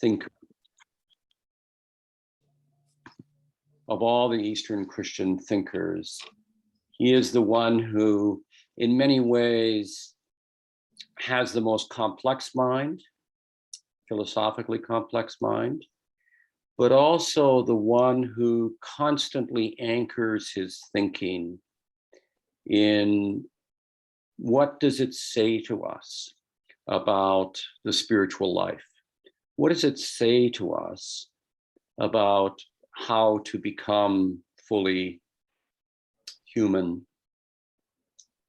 thinker of all the Eastern Christian thinkers. He is the one who, in many ways, has the most complex mind, philosophically complex mind, but also the one who constantly anchors his thinking in what does it say to us about the spiritual life? What does it say to us about how to become fully human,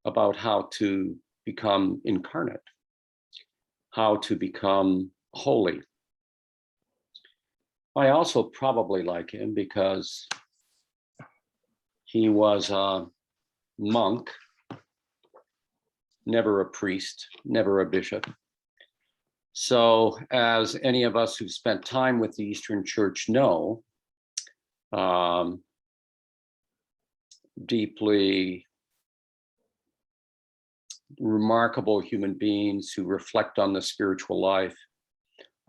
about how to become incarnate, how to become holy? I also probably like him because he was a monk, never a priest, never a bishop. So as any of us who've spent time with the Eastern Church know, deeply remarkable human beings who reflect on the spiritual life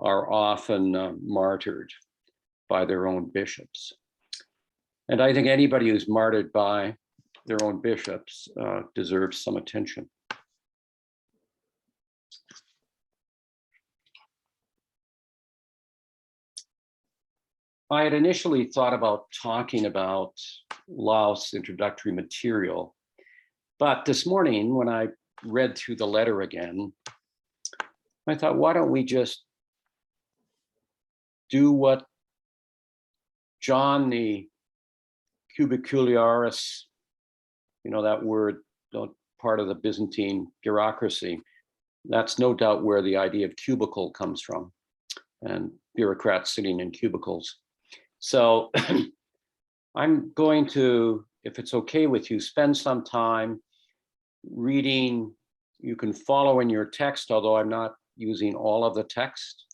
are often martyred by their own bishops. And I think anybody who's martyred by their own bishops deserves some attention. I had initially thought about talking about Louth's introductory material, but this morning when I read through the letter again, I thought, why don't we just do what John the Cubicularius, you know, that word, part of the Byzantine bureaucracy, that's no doubt where the idea of cubicle comes from, and bureaucrats sitting in cubicles. So I'm going to, if it's okay with you, spend some time reading. You can follow in your text, although I'm not using all of the text.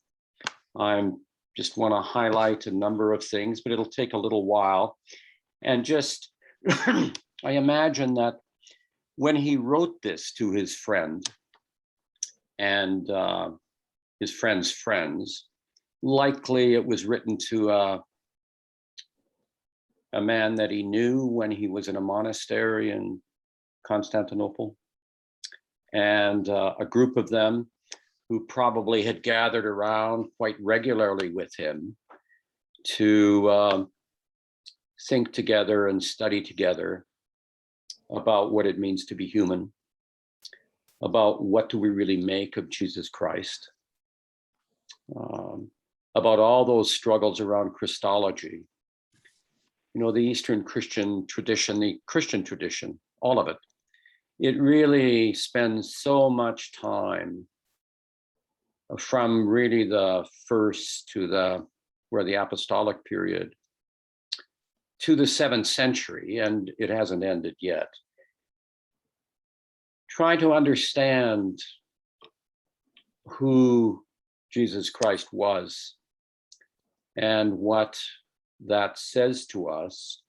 I'm just want to highlight a number of things, but it'll take a little while. And just, I imagine that when he wrote this to his friend and his friend's friends, likely it was written to a man that he knew when he was in a monastery in Constantinople, and a group of them who probably had gathered around quite regularly with him to think together and study together about what it means to be human, about what do we really make of Jesus Christ, about all those struggles around Christology. You know, the Eastern Christian tradition, the Christian tradition, all of it, it really spends so much time from really the first to the apostolic period to the 7th century, and it hasn't ended yet, trying to understand who Jesus Christ was and what that says to us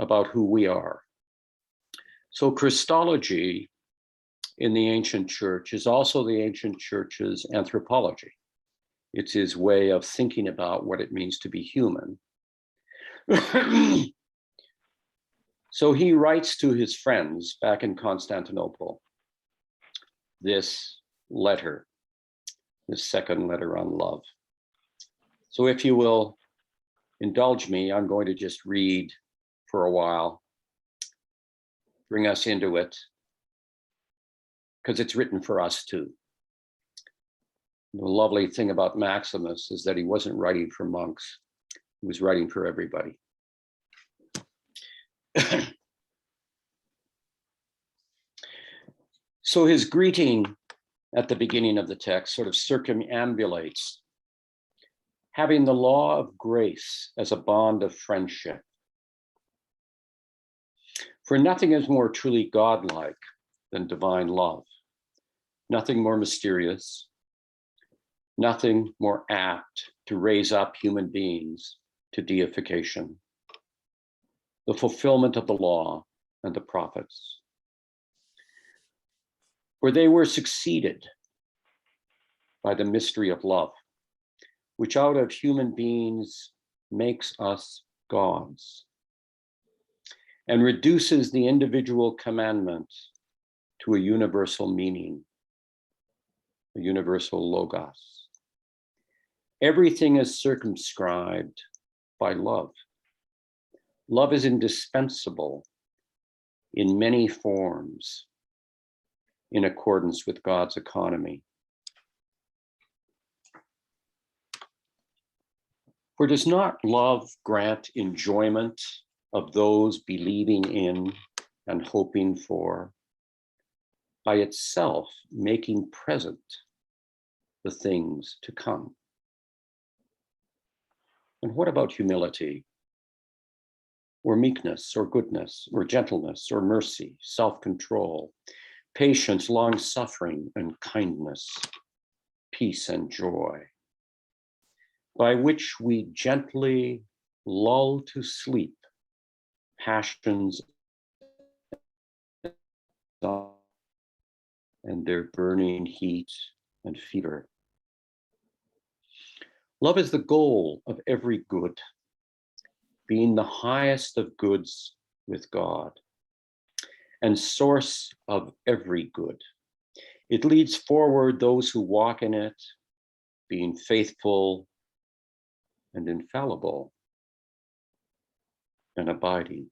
about who we are. So Christology in the ancient church is also the ancient church's anthropology. It's his way of thinking about what it means to be human. So he writes to his friends back in Constantinople this letter, this second letter on love. So if you will indulge me, I'm going to just read for a while, bring us into it, because it's written for us too. The lovely thing about Maximus is that he wasn't writing for monks, he was writing for everybody. So his greeting at the beginning of the text sort of circumambulates having the law of grace as a bond of friendship. For nothing is more truly godlike than divine love, nothing more mysterious, nothing more apt to raise up human beings to deification, the fulfillment of the law and the prophets. For they were succeeded by the mystery of love, which out of human beings makes us gods, and reduces the individual commandment to a universal meaning, a universal logos. Everything is circumscribed by love. Love is indispensable in many forms in accordance with God's economy. For does not love grant enjoyment of those believing in and hoping for, by itself making present the things to come? And what about humility, or meekness, or goodness, or gentleness, or mercy, self-control, patience, long-suffering, and kindness, peace and joy, by which we gently lull to sleep passions and their burning heat and fever. Love is the goal of every good, being the highest of goods with God, and source of every good. It leads forward those who walk in it, being faithful and infallible and abiding.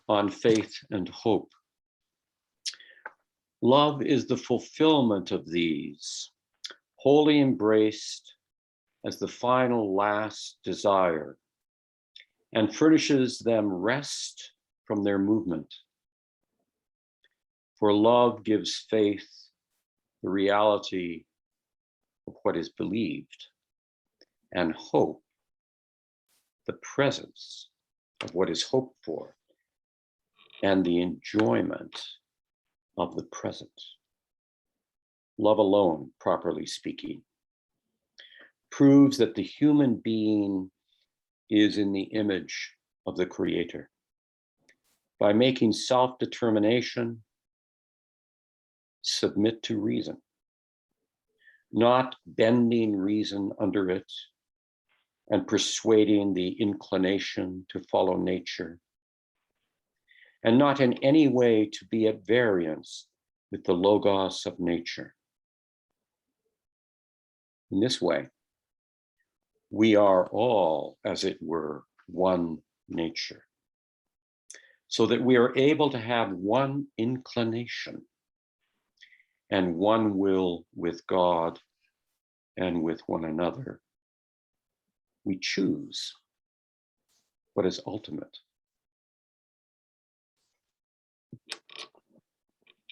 On faith and hope. Love is the fulfillment of these, wholly embraced as the final last desire, and furnishes them rest from their movement. For love gives faith the reality of what is believed, and hope the presence of what is hoped for, and the enjoyment of the present. Love alone, properly speaking, proves that the human being is in the image of the Creator. By making self-determination submit to reason, not bending reason under it and persuading the inclination to follow nature, and not in any way to be at variance with the logos of nature. In this way, we are all, as it were, one nature, so that we are able to have one inclination and one will with God and with one another. We choose what is ultimate.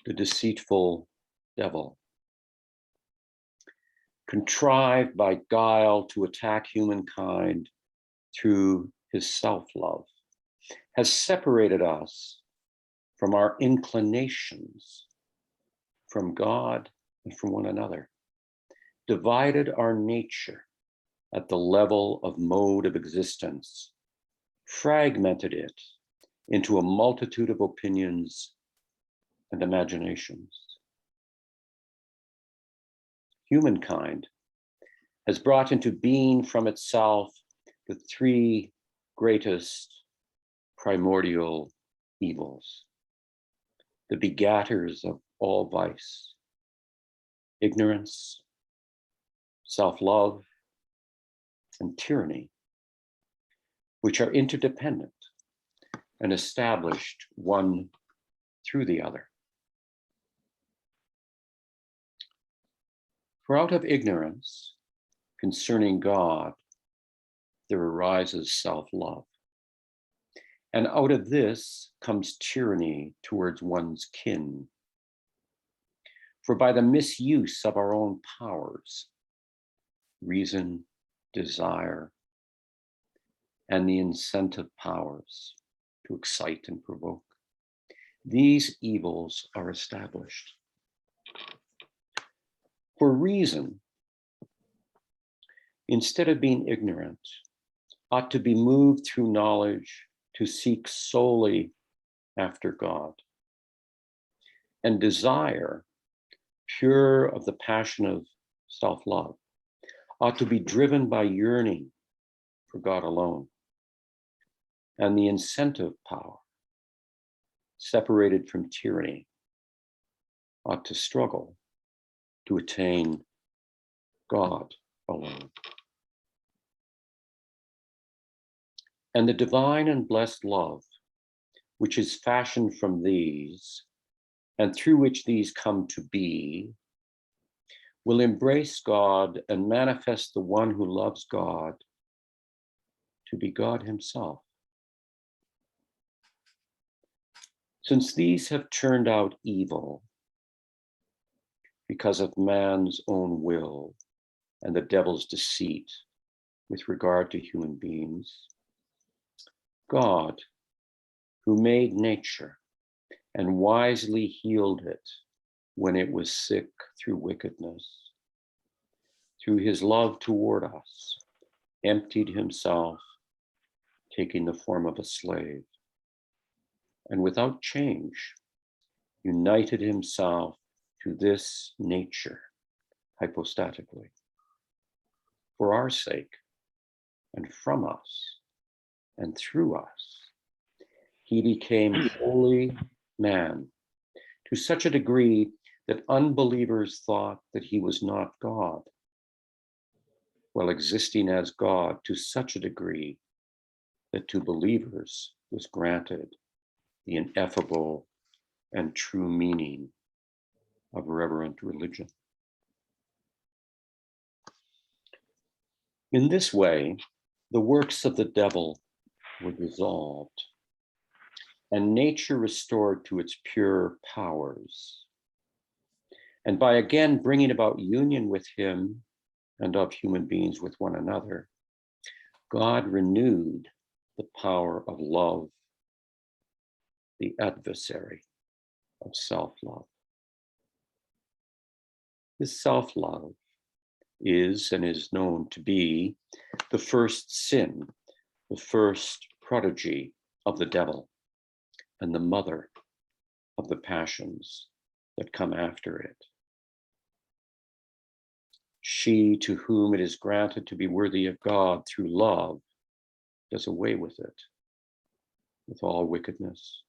The deceitful devil, contrived by guile to attack humankind through his self-love, has separated us from our inclinations, from God and from one another, divided our nature at the level of mode of existence, fragmented it into a multitude of opinions and imaginations. Humankind has brought into being from itself the three greatest primordial evils, the begetters of all vice: ignorance, self-love, and tyranny, which are interdependent and established one through the other. For out of ignorance concerning God, there arises self-love. And out of this comes tyranny towards one's kin. For by the misuse of our own powers, reason, desire, and the incentive powers to excite and provoke, these evils are established. For reason, instead of being ignorant, ought to be moved through knowledge to seek solely after God. And desire pure of the passion of self-love, ought to be driven by yearning for God alone, and the incentive power, separated from tyranny, ought to struggle to attain God alone. And the divine and blessed love, which is fashioned from these, and through which these come to be, will embrace God and manifest the one who loves God to be God himself. Since these have turned out evil because of man's own will and the devil's deceit with regard to human beings, God, who made nature and wisely healed it when it was sick through wickedness, through his love toward us, emptied himself, taking the form of a slave, and without change, united himself to this nature hypostatically, for our sake, and from us, and through us. He became wholly man to such a degree that unbelievers thought that he was not God, while existing as God to such a degree that to believers was granted the ineffable and true meaning of reverent religion. In this way, the works of the devil were dissolved, and nature restored to its pure powers. And by again bringing about union with him and of human beings with one another, God renewed the power of love, the adversary of self-love. This self-love is and is known to be the first sin, the first prodigy of the devil, and the mother of the passions that come after it. She to whom it is granted to be worthy of God through love does away with it, with all wickedness,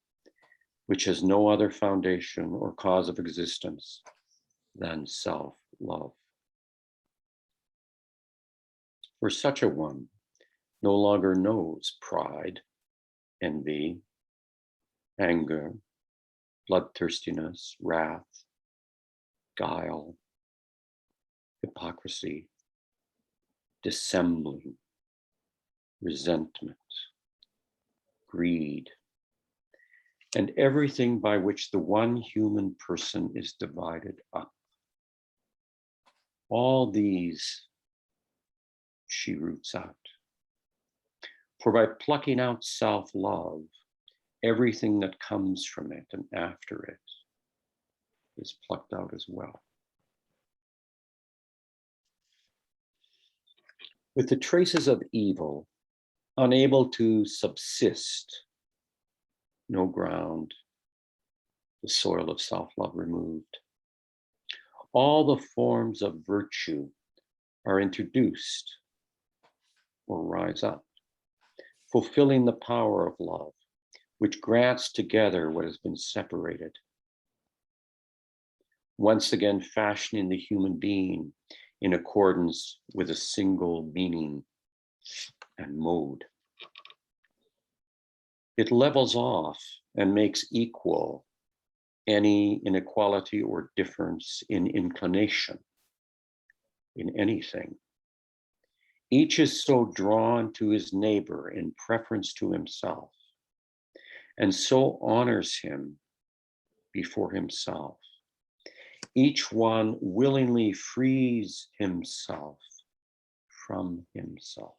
which has no other foundation or cause of existence than self-love. For such a one no longer knows pride, envy, anger, bloodthirstiness, wrath, guile, hypocrisy, dissembling, resentment, greed, and everything by which the one human person is divided up. All these she roots out. For by plucking out self-love, everything that comes from it and after it is plucked out as well. With the traces of evil unable to subsist, no ground, the soil of self-love removed, all the forms of virtue are introduced or rise up, fulfilling the power of love, which grants together what has been separated, once again fashioning the human being in accordance with a single meaning and mode. It levels off and makes equal any inequality or difference in inclination in anything. Each is so drawn to his neighbor in preference to himself, and so honors him before himself. Each one willingly frees himself from himself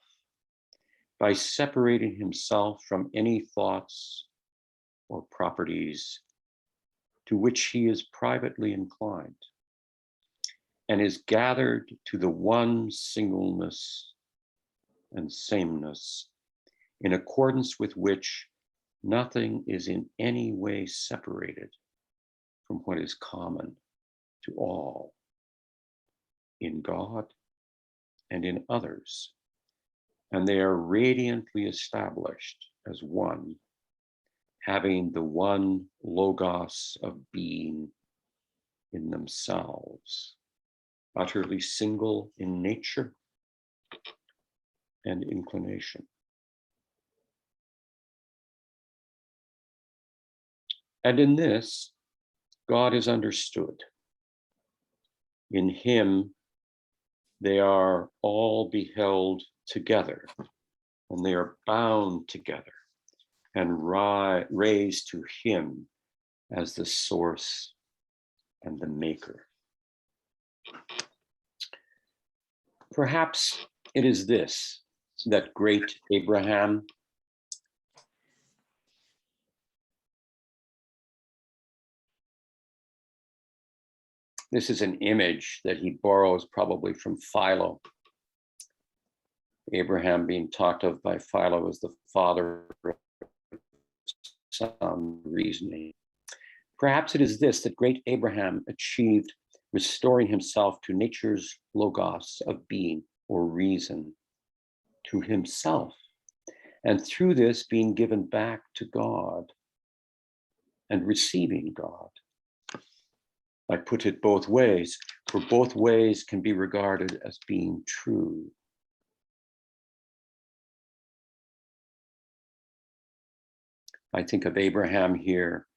by separating himself from any thoughts or properties to which he is privately inclined, and is gathered to the one singleness and sameness in accordance with which nothing is in any way separated from what is common to all, in God and in others, and they are radiantly established as one, having the one logos of being in themselves, utterly single in nature and inclination. And in this, God is understood. In him, they are all beheld together, and they are bound together and raised to him as the source and the maker. Perhaps it is this that great Abraham this is an image that he borrows probably from Philo. Abraham being talked of by Philo as the father of sound reasoning. Perhaps it is this that great Abraham achieved, restoring himself to nature's logos of being or reason, to himself, and through this being given back to God and receiving God. I put it both ways, for both ways can be regarded as being true. I think of Abraham here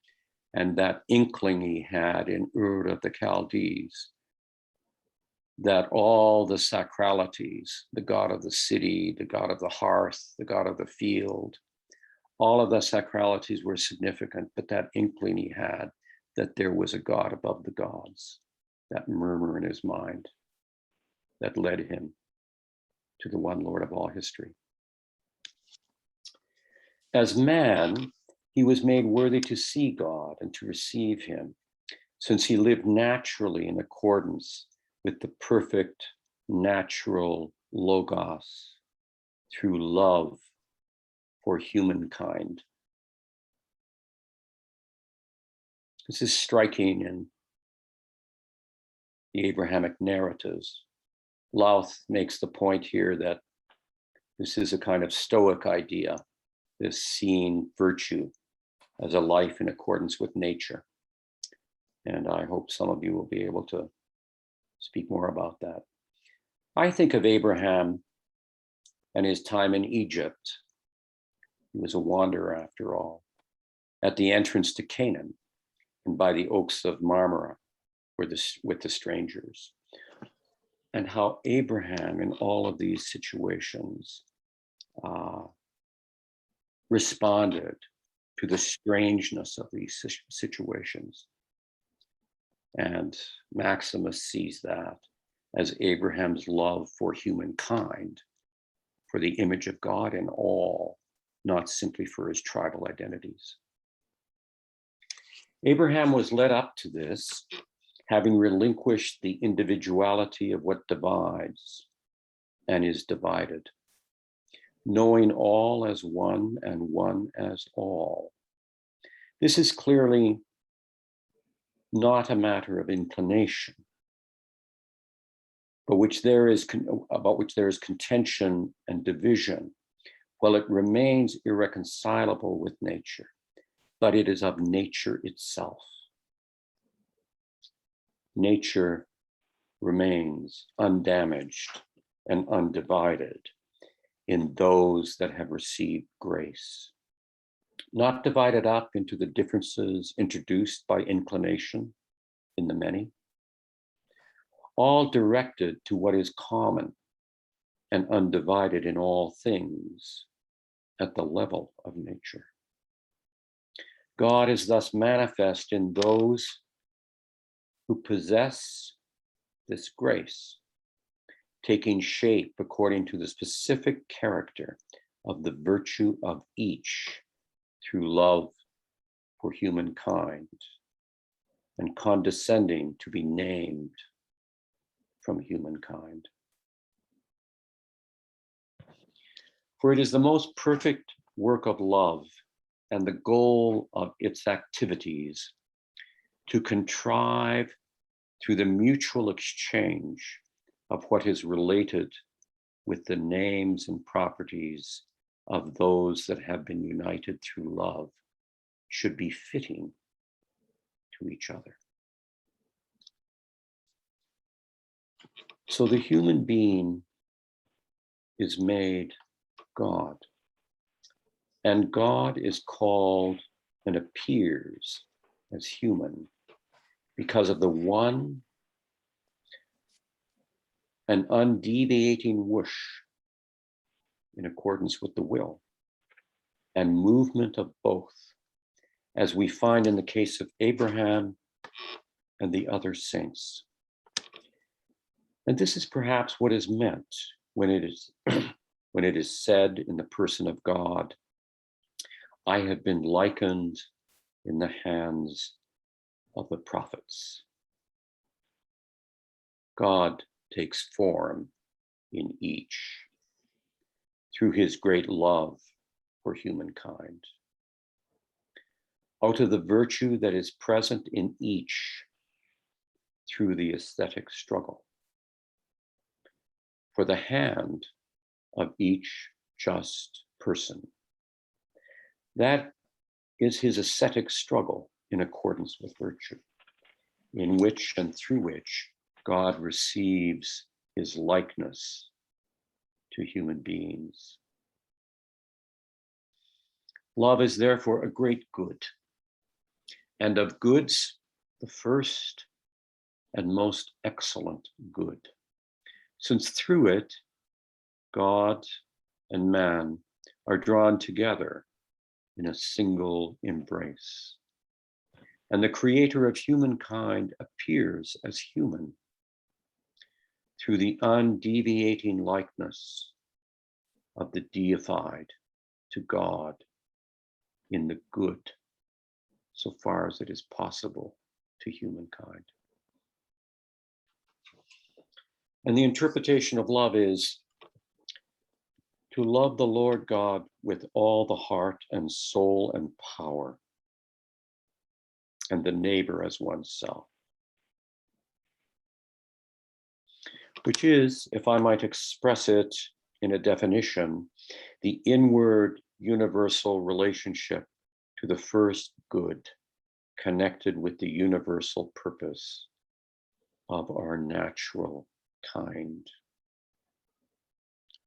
and that inkling he had in Ur of the Chaldees, that all the sacralities, the God of the city, the God of the hearth, the God of the field, all of the sacralities were significant, but that inkling he had that there was a God above the gods, that murmur in his mind that led him to the one Lord of all history. As man, he was made worthy to see God and to receive him, since he lived naturally in accordance with the perfect natural logos through love for humankind. This is striking in the Abrahamic narratives. Louth makes the point here that this is a kind of Stoic idea, this seeing virtue as a life in accordance with nature. And I hope some of you will be able to speak more about that. I think of Abraham and his time in Egypt. He was a wanderer after all, at the entrance to Canaan and by the oaks of Marmara with the strangers. And how Abraham in all of these situations responded to the strangeness of these situations. And Maximus sees that as Abraham's love for humankind, for the image of God in all, not simply for his tribal identities. Abraham was led up to this, having relinquished the individuality of what divides and is divided, knowing all as one and one as all. This is clearly not a matter of inclination, about which there is contention and division, while it remains irreconcilable with nature, but it is of nature itself. Nature remains undamaged and undivided in those that have received grace, not divided up into the differences introduced by inclination in the many, all directed to what is common and undivided in all things at the level of nature. God is thus manifest in those who possess this grace, taking shape according to the specific character of the virtue of each through love for humankind and condescending to be named from humankind. For it is the most perfect work of love and the goal of its activities to contrive through the mutual exchange of what is related with the names and properties of those that have been united through love, should be fitting to each other. So the human being is made God, and God is called and appears as human because of the one and undeviating wish in accordance with the will and movement of both, as we find in the case of Abraham and the other saints. And this is perhaps what is meant when it is when it is said in the person of God, I have been likened in the hands of the prophets. God takes form in each through his great love for humankind. Out of the virtue that is present in each through the aesthetic struggle. For the hand of each just person. That is his ascetic struggle in accordance with virtue, in which and through which God receives his likeness to human beings. Love is therefore a great good, and of goods, the first and most excellent good, since through it, God and man are drawn together in a single embrace. And the creator of humankind appears as human through the undeviating likeness of the deified to God in the good, so far as it is possible to humankind. And the interpretation of love is to love the Lord God with all the heart and soul and power, and the neighbor as oneself. Which is, if I might express it in a definition, the inward universal relationship to the first good connected with the universal purpose of our natural kind.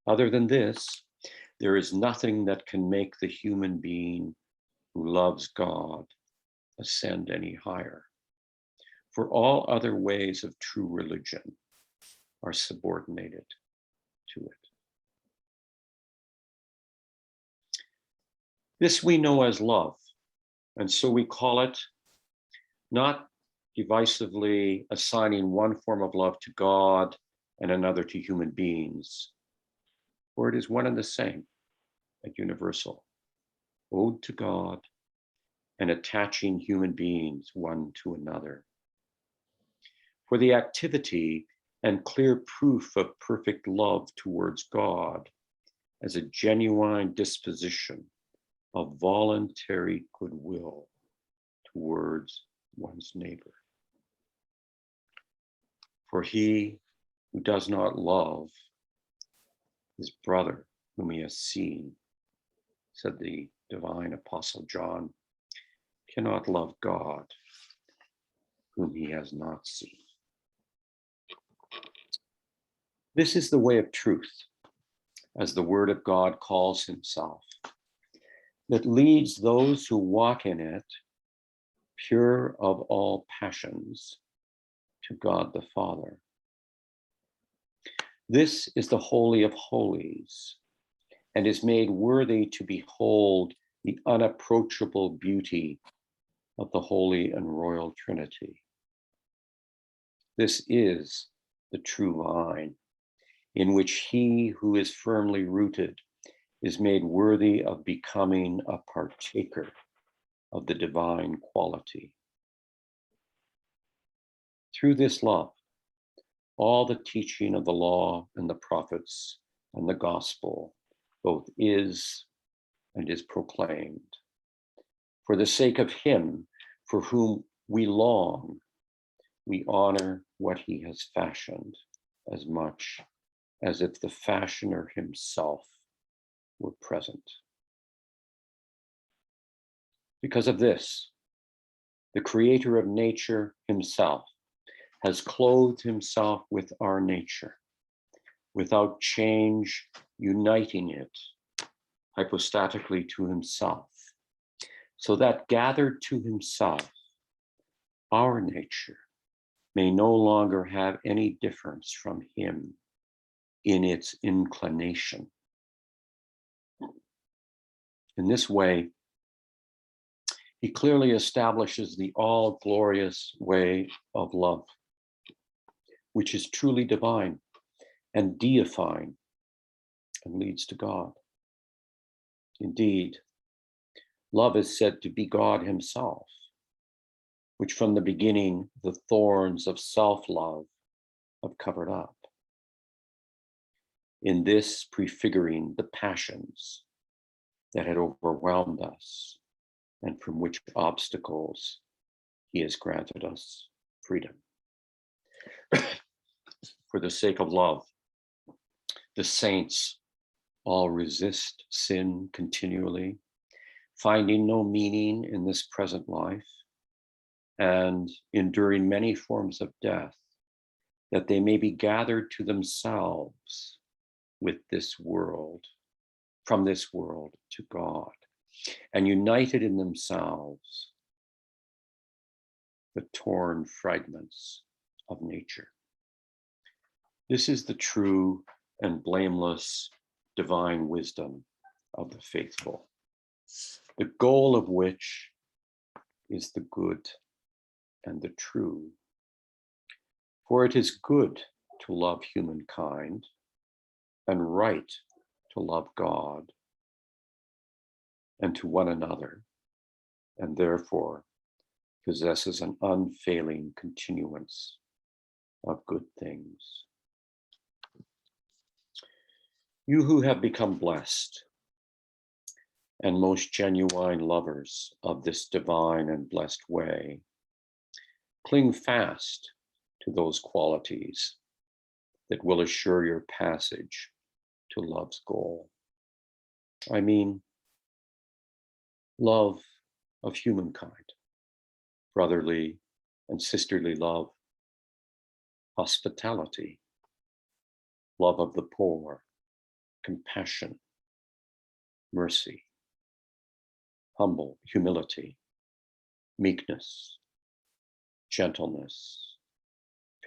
Other than this, there is nothing that can make the human being who loves God ascend any higher. For all other ways of true religion are subordinated to it. This we know as love, and so we call it, not divisively assigning one form of love to God and another to human beings, for it is one and the same, and universal, owed to God and attaching human beings one to another. For the activity and clear proof of perfect love towards God as a genuine disposition of voluntary goodwill towards one's neighbor. For he who does not love his brother whom he has seen, said the divine apostle John, cannot love God whom he has not seen. This is the way of truth, as the word of God calls himself, that leads those who walk in it, pure of all passions, to God the Father. This is the Holy of Holies, and is made worthy to behold the unapproachable beauty of the Holy and Royal Trinity. This is the true vine, in which he who is firmly rooted is made worthy of becoming a partaker of the divine quality. Through this love, all the teaching of the law and the prophets and the gospel both is and is proclaimed. For the sake of him for whom we long, we honor what he has fashioned as much as if the fashioner himself were present. Because of this, the creator of nature himself has clothed himself with our nature, without change, uniting it hypostatically to himself, so that gathered to himself, our nature may no longer have any difference from him in its inclination. In this way, he clearly establishes the all-glorious way of love, which is truly divine and deifying and leads to God. Indeed, love is said to be God himself, which from the beginning the thorns of self-love have covered up. In this prefiguring the passions that had overwhelmed us and from which obstacles he has granted us freedom. For the sake of love, the saints all resist sin continually, finding no meaning in this present life and enduring many forms of death, that they may be gathered to themselves with this world, from this world to God, and united in themselves the torn fragments of nature. This is the true and blameless divine wisdom of the faithful, the goal of which is the good and the true. For it is good to love humankind and right to love God and to one another, and therefore possesses an unfailing continuance of good things. You who have become blessed and most genuine lovers of this divine and blessed way, cling fast to those qualities that will assure your passage to love's goal. I mean, love of humankind, brotherly and sisterly love, hospitality, love of the poor, compassion, mercy, humility, meekness, gentleness,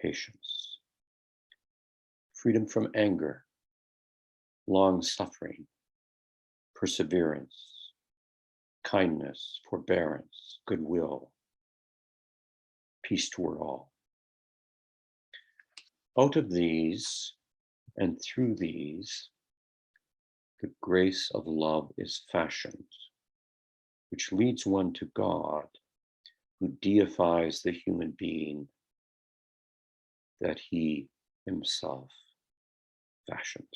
patience, freedom from anger, long-suffering, perseverance, kindness, forbearance, goodwill, peace toward all. Out of these and through these, the grace of love is fashioned, which leads one to God, who deifies the human being that he himself fashioned.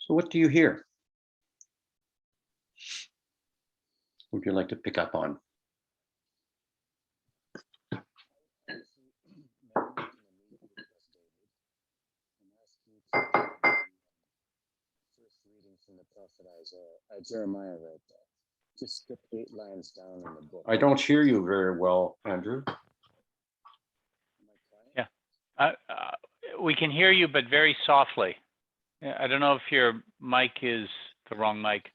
So what do you hear? Would you like to pick up on? First reading from the prophet Isaiah, Jeremiah right there. Just skip 8 lines down in the book. I don't hear you very well, Andrew. Yeah, we can hear you, but very softly. I don't know if your mic is the wrong mic.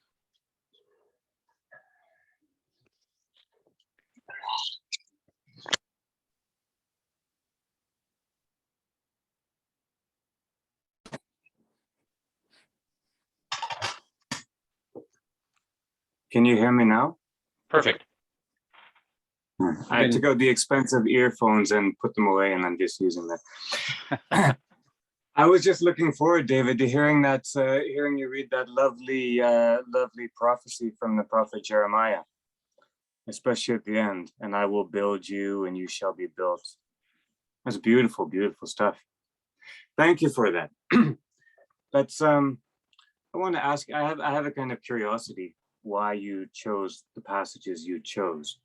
Can you hear me now? Perfect. I took out the expensive earphones and put them away, and I'm just using them. I was just looking forward, David, to hearing that, hearing you read that lovely, lovely prophecy from the prophet Jeremiah, especially at the end. And I will build you, and you shall be built. That's beautiful, beautiful stuff. Thank you for that. Let's. I want to ask. I have a kind of curiosity why you chose the passages you chose,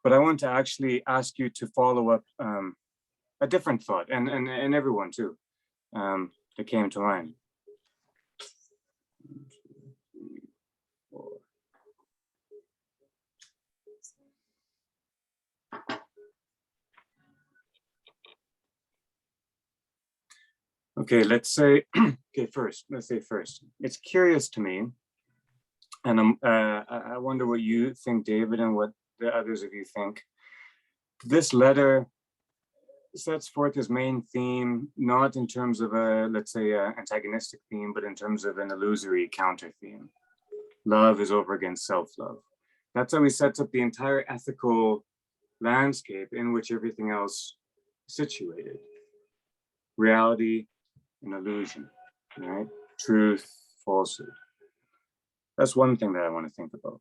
but I want to actually ask you to follow up a different thought, and everyone too. That came to mind. Okay, let's say, let's say first, it's curious to me, and I wonder what you think, David, and what the others of you think. This letter sets forth his main theme, not in terms of a, let's say, a antagonistic theme, but in terms of an illusory counter theme. Love is over against self-love. That's how he sets up the entire ethical landscape in which everything else is situated. Reality and illusion, right? Truth, falsehood. That's one thing that I want to think about.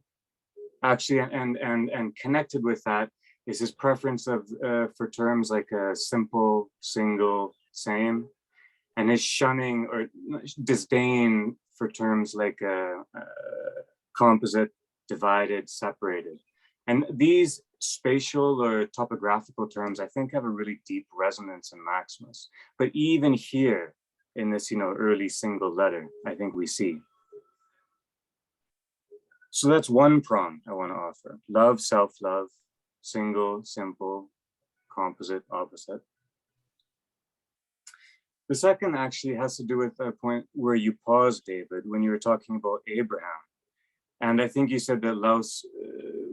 Actually, and connected with that is his preference of for terms like simple, single, same, and his shunning or disdain for terms like composite, divided, separated. And these spatial or topographical terms, I think, have a really deep resonance in Maximus. But even here in this, early single letter, I think we see. So that's one prong I want to offer. Love, self-love, single, simple, composite, opposite. The second actually has to do with a point where you paused, David, when you were talking about Abraham. And I think you said that Louth's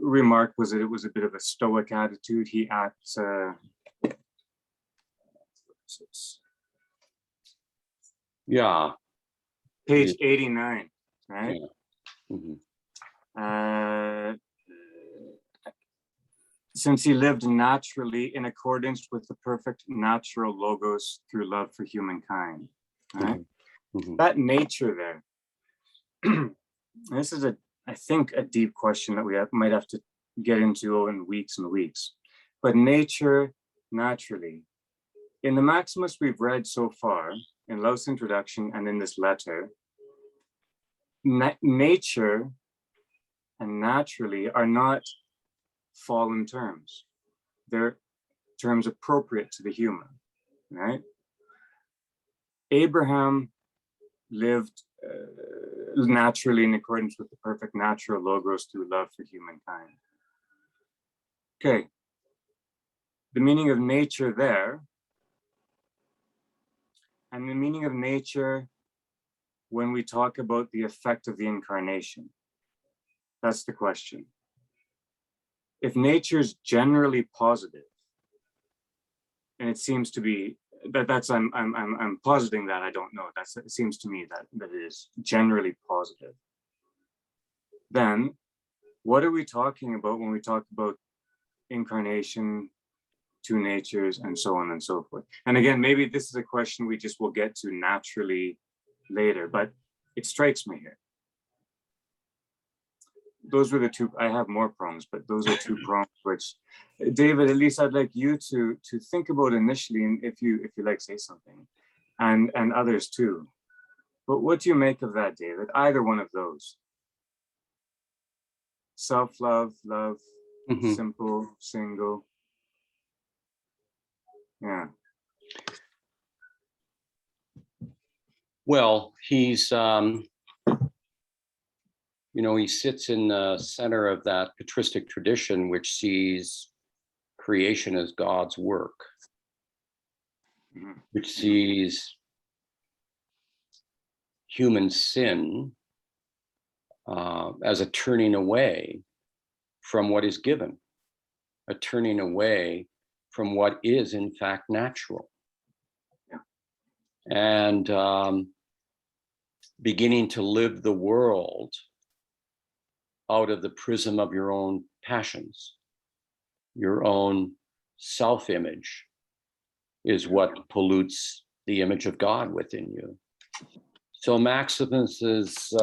remark was that it was a bit of a stoic attitude. He acts, Yeah. page 89, right? Yeah. Mm-hmm. Since he lived naturally in accordance with the perfect natural logos through love for humankind, right? Mm-hmm. That nature there, this is I think a deep question that we might have to get into in weeks and weeks. But nature, naturally, in the Maximus we've read so far, in Louth's introduction and in this letter, nature and naturally are not fallen terms. They're terms appropriate to the human, right? Abraham lived naturally in accordance with the perfect natural logos through love for humankind. Okay, the meaning of nature there, and the meaning of nature when we talk about the effect of the incarnation. That's the question. If nature's generally positive, and it seems to be that's I'm positing that, I don't know. It seems to me that it is generally positive. Then what are we talking about when we talk about incarnation, two natures, and so on and so forth? And again, maybe this is a question we just will get to naturally later, but it strikes me here. Those were the two. I have more prongs, but those are two prongs which, David, at least I'd like you to think about initially, and if you like, say something, and others too. But what do you make of that, David? Either one of those. Self-love, love, Mm-hmm. simple, single. Yeah. Well, he's he sits in the center of that patristic tradition, which sees creation as God's work, which sees human sin as a turning away from what is given, a turning away from what is in fact natural. Yeah. And beginning to live the world out of the prism of your own passions, your own self-image is what pollutes the image of God within you. So Maximus's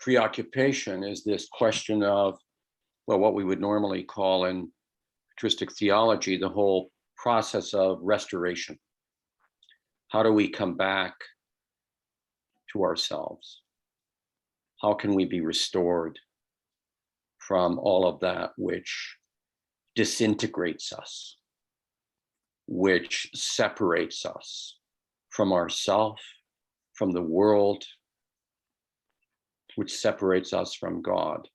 preoccupation is this question of, well, what we would normally call in patristic theology, the whole process of restoration. How do we come back to ourselves? How can we be restored from all of that which disintegrates us, which separates us from ourself, from the world, which separates us from God?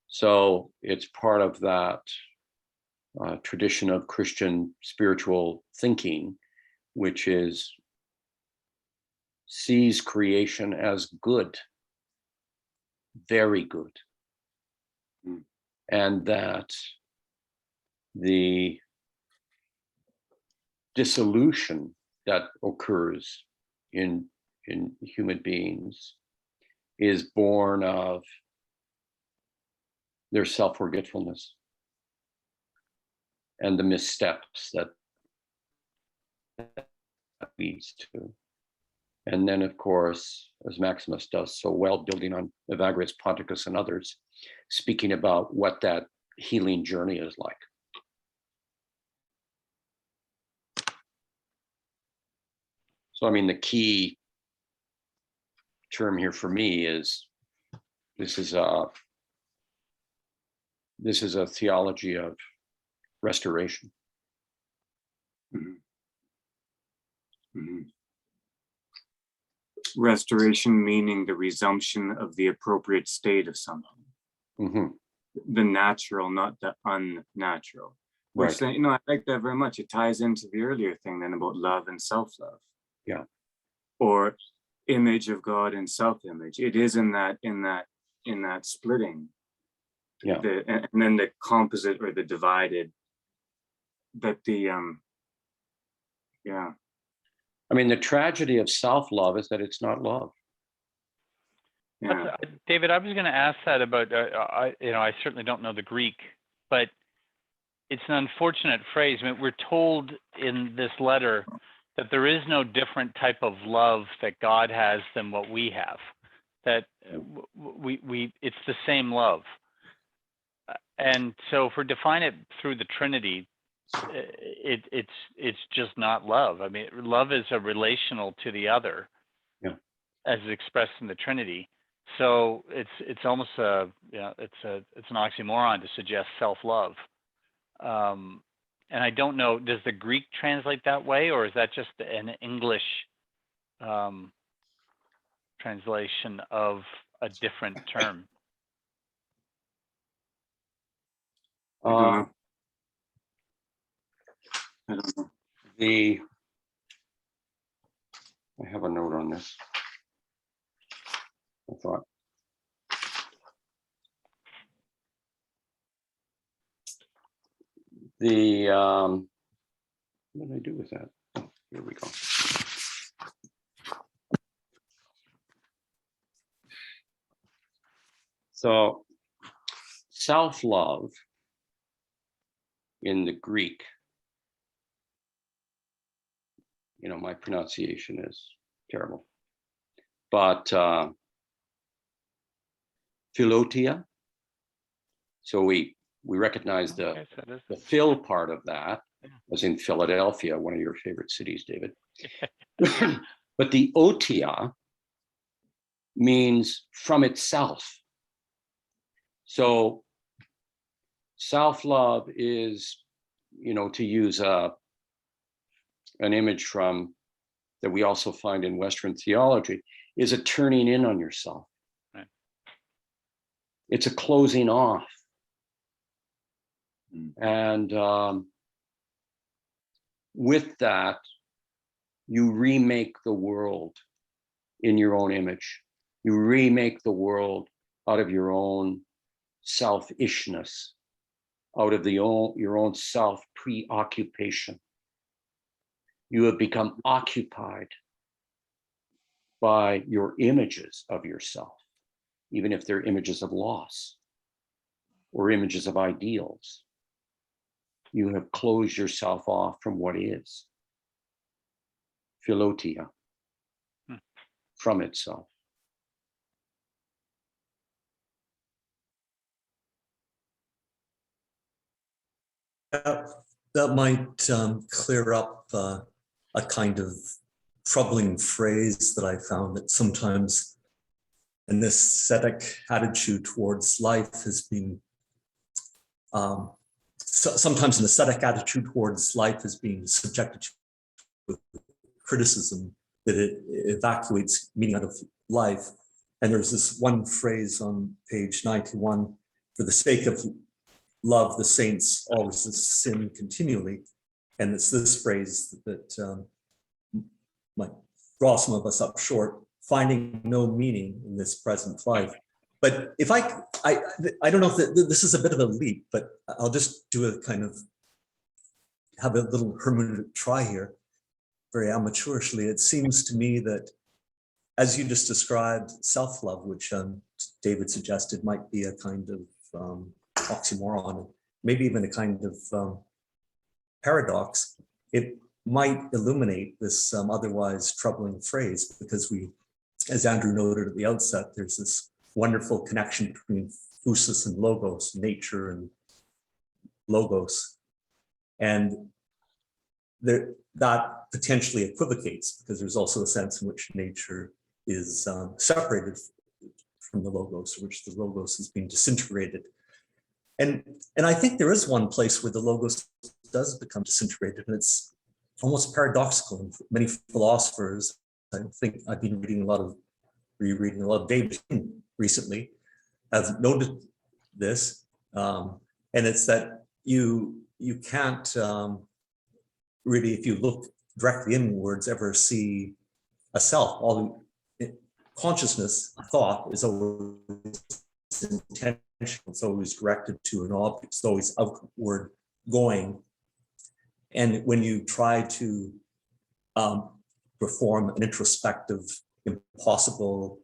So it's part of that tradition of Christian spiritual thinking, which sees creation as good, very good. And that the dissolution that occurs in human beings is born of their self-forgetfulness and the missteps that leads to. And then, of course, as Maximus does so well, building on Evagrius Ponticus and others, speaking about what that healing journey is like. So, I mean, the key term here for me is this is a theology of restoration. Mhm. Mhm. Restoration meaning the resumption of the appropriate state of something. Mm-hmm. The natural, not the unnatural. Which, Right. I like that very much. It ties into the earlier thing then about love and self-love. Yeah. Or image of God and self-image. It is in that splitting. Yeah. And then the composite or the divided. That the yeah. I mean, the tragedy of self-love is that it's not love. Yeah. David, I was going to ask that about, I certainly don't know the Greek, but it's an unfortunate phrase. I mean, we're told in this letter that there is no different type of love that God has than what we have, that it's the same love. And so if we're defining it through the Trinity, it's just not love. I mean, love is a relational to the other, as expressed in the Trinity. So it's almost it's an oxymoron to suggest self-love. And I don't know, does the Greek translate that way, or is that just an English translation of a different term? I don't know. I don't know. I have a note on this. I thought. What did I do with that? Oh, here we go. So self-love in the Greek, my pronunciation is terrible, but philotia. So we recognize the phil part of that, as in Philadelphia, one of your favorite cities, David. But the otia means from itself. So self-love is, to use an image from that we also find in Western theology, is a turning in on yourself. Right. It's a closing off. And with that, you remake the world in your own image. You remake the world out of your own selfishness, out of your own self-preoccupation. You have become occupied by your images of yourself, even if they're images of loss or images of ideals. you have closed yourself off from what is. Philotia, from itself. That might clear up a kind of troubling phrase that I found, that sometimes an ascetic attitude towards life has been, sometimes an ascetic attitude towards life is being subjected to criticism, that it evacuates meaning out of life. And there's this one phrase on page 91, for the sake of love, the saints always sin continually. And it's this phrase that might draw some of us up short, finding no meaning in this present life. But if I don't know if this is a bit of a leap, but I'll just do a kind of, have a little hermeneutic try here, very amateurishly. It seems to me that, as you just described, self-love, which David suggested might be a kind of oxymoron, maybe even a kind of paradox, it might illuminate this otherwise troubling phrase, because we, as Andrew noted at the outset, there's this wonderful connection between phusis and logos, nature and logos. And that potentially equivocates, because there's also a sense in which nature is separated from the logos, which the logos is being disintegrated. And I think there is one place where the logos does become disintegrated, and it's almost paradoxical. And many philosophers, I think I've been rereading a lot of David recently, have noted this, and it's that you can't really, if you look directly inwards, ever see a self. All consciousness, thought, is always intentional. It's always directed to an object. It's always outward going. And when you try to perform an introspective, impossible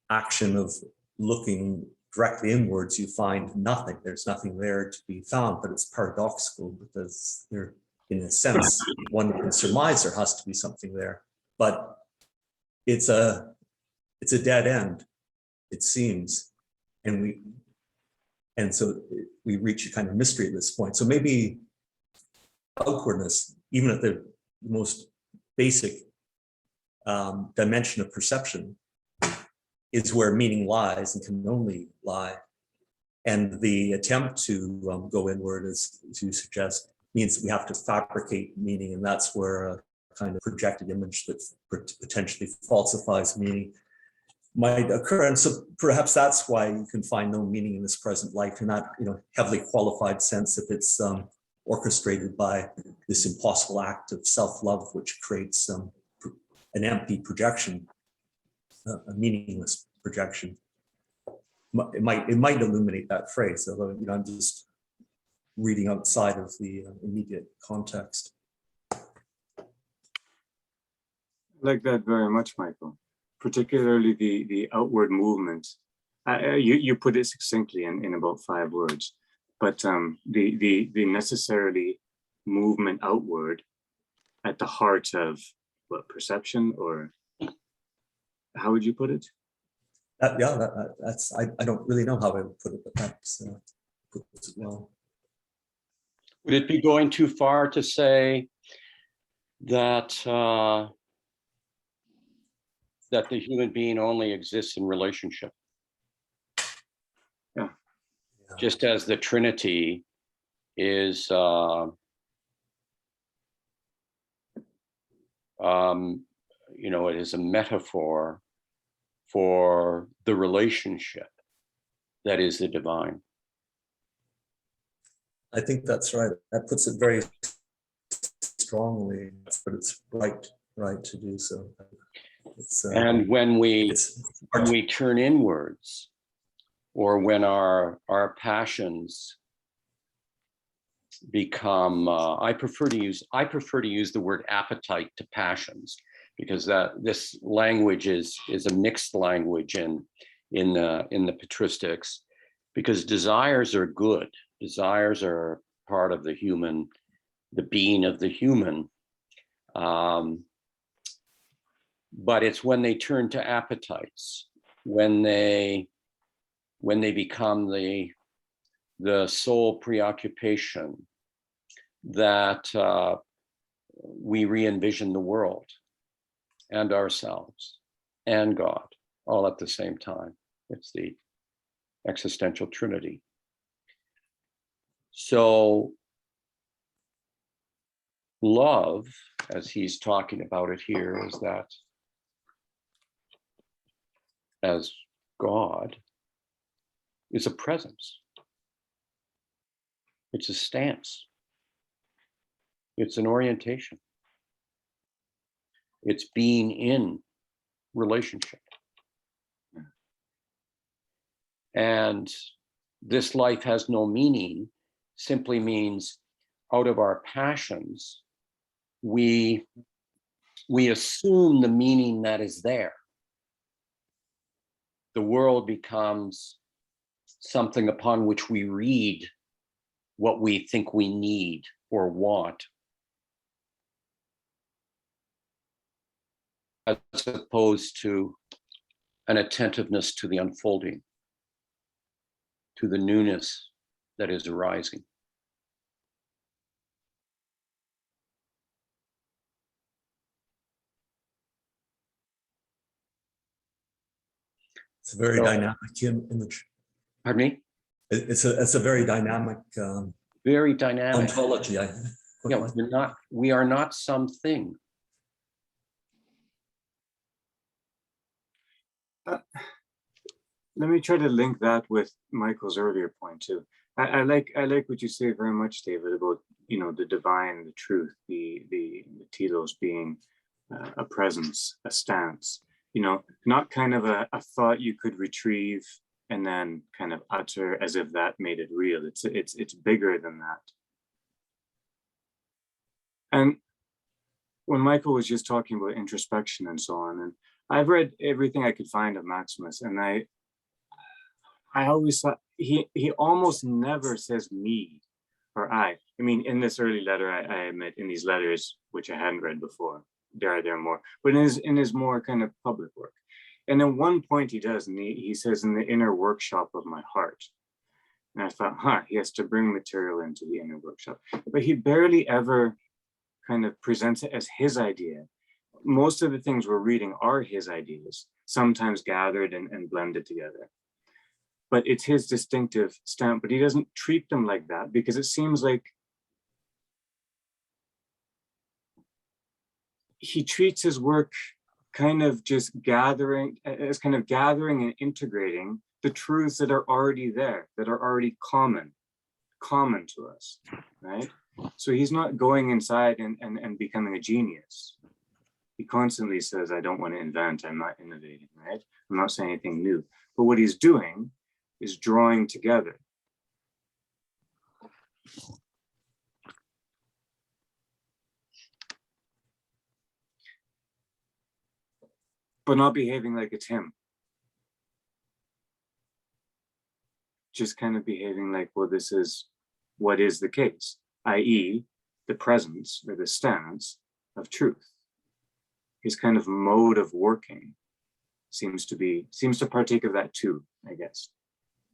action of looking directly inwards, you find nothing. There's nothing there to be found, but it's paradoxical, because there, in a sense, one can surmise there has to be something there, but it's a dead end, it seems, and so we reach a kind of mystery at this point. So maybe outwardness, even at the most basic dimension of perception, is where meaning lies and can only lie. And the attempt to go inward, as you suggest, means that we have to fabricate meaning, and that's where a kind of projected image that potentially falsifies meaning might occur. And so perhaps that's why you can find no meaning in this present life in that, heavily qualified sense, if it's orchestrated by this impossible act of self-love, which creates an empty projection, a meaningless projection. It might illuminate that phrase, although I'm just reading outside of the immediate context. I like that very much, Michael. Particularly the outward movement. You put it succinctly in about 5 words, but the necessarily movement outward at the heart of what, perception, or how would you put it? That's I don't really know how I would put it, but that's put it as well. Would it be going too far to say that that the human being only exists in relationship? Yeah. Just as the Trinity is it is a metaphor for the relationship that is the divine. I think that's right. That puts it very strongly, but it's right to do so. And when we turn inwards, or when our passions become, I prefer to use the word appetite to passions, because this language is a mixed language in the patristics, because desires are good. Desires are part of the human, the being of the human. But it's when they turn to appetites, when they become the sole preoccupation, that we re-envision the world and ourselves and God all at the same time. It's the existential trinity. So love, as he's talking about it here, is that as God is a presence. It's a stance. It's an orientation. It's being in relationship. And this life has no meaning simply means out of our passions, we assume the meaning that is there. The world becomes something upon which we read what we think we need or want, as opposed to an attentiveness to the unfolding, to the newness that is arising. It's a very dynamic image. Pardon me? It's a very dynamic Very dynamic. ontology. Yeah, we are not something. Let me try to link that with Michael's earlier point too. I like what you say very much, David, about the divine, the truth, the telos being a presence, a stance. Not kind of a thought you could retrieve and then kind of utter as if that made it real. It's bigger than that. And when Michael was just talking about introspection and so on, and I've read everything I could find of Maximus, and I always thought he almost never says me or I. I mean, in this early letter, I admit, in these letters, which I hadn't read before, there are more, but in his more kind of public work. And at one point he does, and he says, in the inner workshop of my heart. And I thought, he has to bring material into the inner workshop. But he barely ever kind of presents it as his idea. Most of the things we're reading are his ideas, sometimes gathered and blended together. But it's his distinctive stamp, but he doesn't treat them like that, because it seems like he treats his work kind of just gathering and integrating the truths that are already there, that are already common to us, right? So he's not going inside and becoming a genius. He constantly says, I don't want to invent, I'm not innovating, right? I'm not saying anything new. But what he's doing is drawing together. But not behaving like it's him. Just kind of behaving like, well, this is what is the case, i.e., the presence or the stance of truth. His kind of mode of working seems to partake of that too, I guess.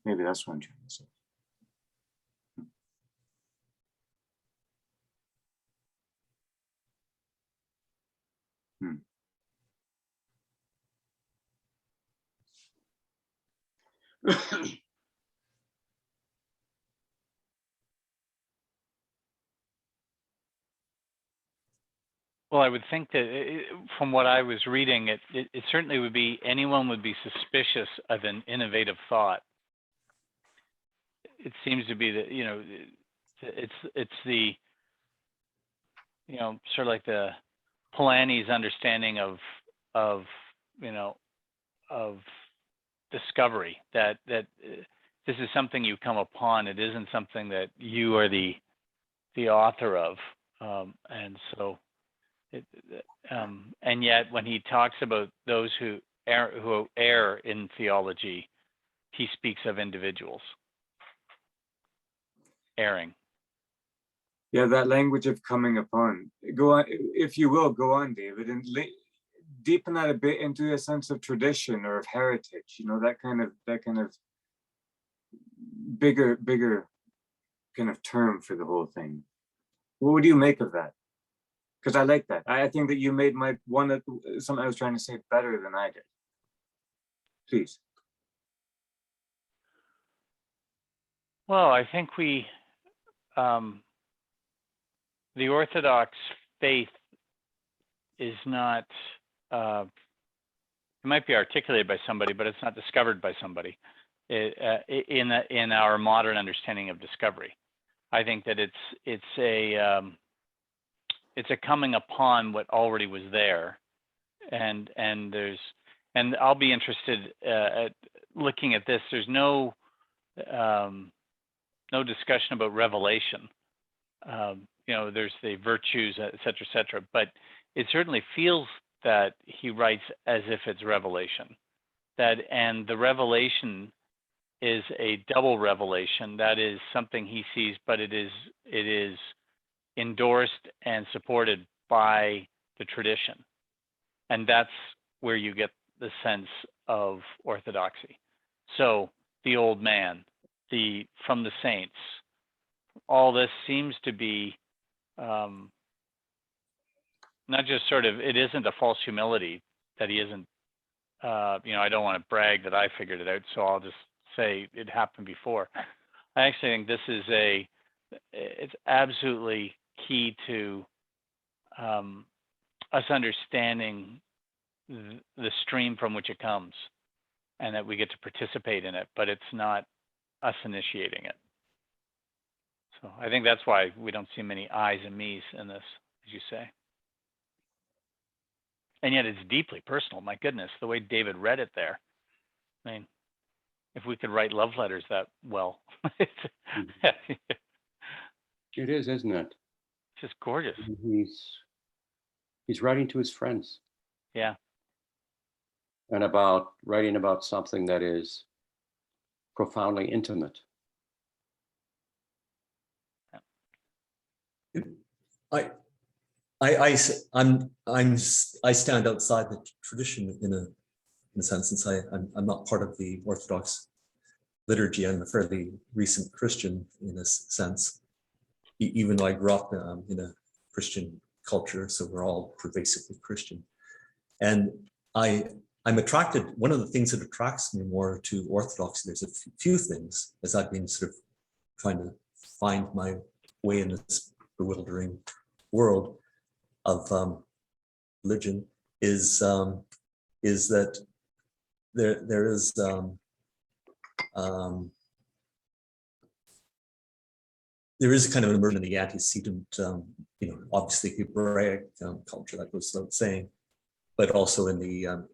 Maybe that's what I'm trying to say. Well, I would think that from what I was reading, it certainly would be, anyone would be suspicious of an innovative thought. It seems to be that, it's the, sort of like the Polanyi's understanding of discovery, that this is something you come upon. It isn't something that you are the author of, and so. And yet, when he talks about those who err in theology, he speaks of individuals erring. Yeah, that language of coming upon. Go on, if you will, go on, David, and deepen that a bit into a sense of tradition or of heritage. You know, that kind of bigger kind of term for the whole thing. What would you make of that? Because I like that. I think that you made my something I was trying to say better than I did. Please. Well, I think the Orthodox faith is not, it might be articulated by somebody, but it's not discovered by somebody in our modern understanding of discovery. I think that it's a coming upon what already was there, and I'll be interested at looking at this. There's no discussion about revelation. There's the virtues, et cetera, but it certainly feels that he writes as if it's revelation. And the revelation is a double revelation. That is something he sees, but it is endorsed and supported by the tradition. And that's where you get the sense of orthodoxy. So the old man, from the saints, all this seems to be not just sort of, it isn't a false humility that he isn't, I don't want to brag that I figured it out, so I'll just say it happened before. I actually think this is it's absolutely key to us understanding the stream from which it comes, and that we get to participate in it, but it's not us initiating it. So I think that's why we don't see many I's and me's in this, as you say. And yet it's deeply personal. My goodness, the way David read it there. I mean, if we could write love letters that well. It is, isn't it? It's just gorgeous. He's writing to his friends. Yeah. And writing about something that is profoundly intimate. I stand outside the tradition in a sense, since I'm not part of the Orthodox liturgy. I'm a fairly recent Christian in a sense, even though I grew up in a Christian culture, so we're all pervasively Christian. And I'm attracted, one of the things that attracts me more to Orthodoxy, there's a few things, as I've been sort of trying to find my way in this bewildering world of religion, is that there is a kind of an immersion in the antecedent, obviously Hebraic culture, that goes without saying, but also in the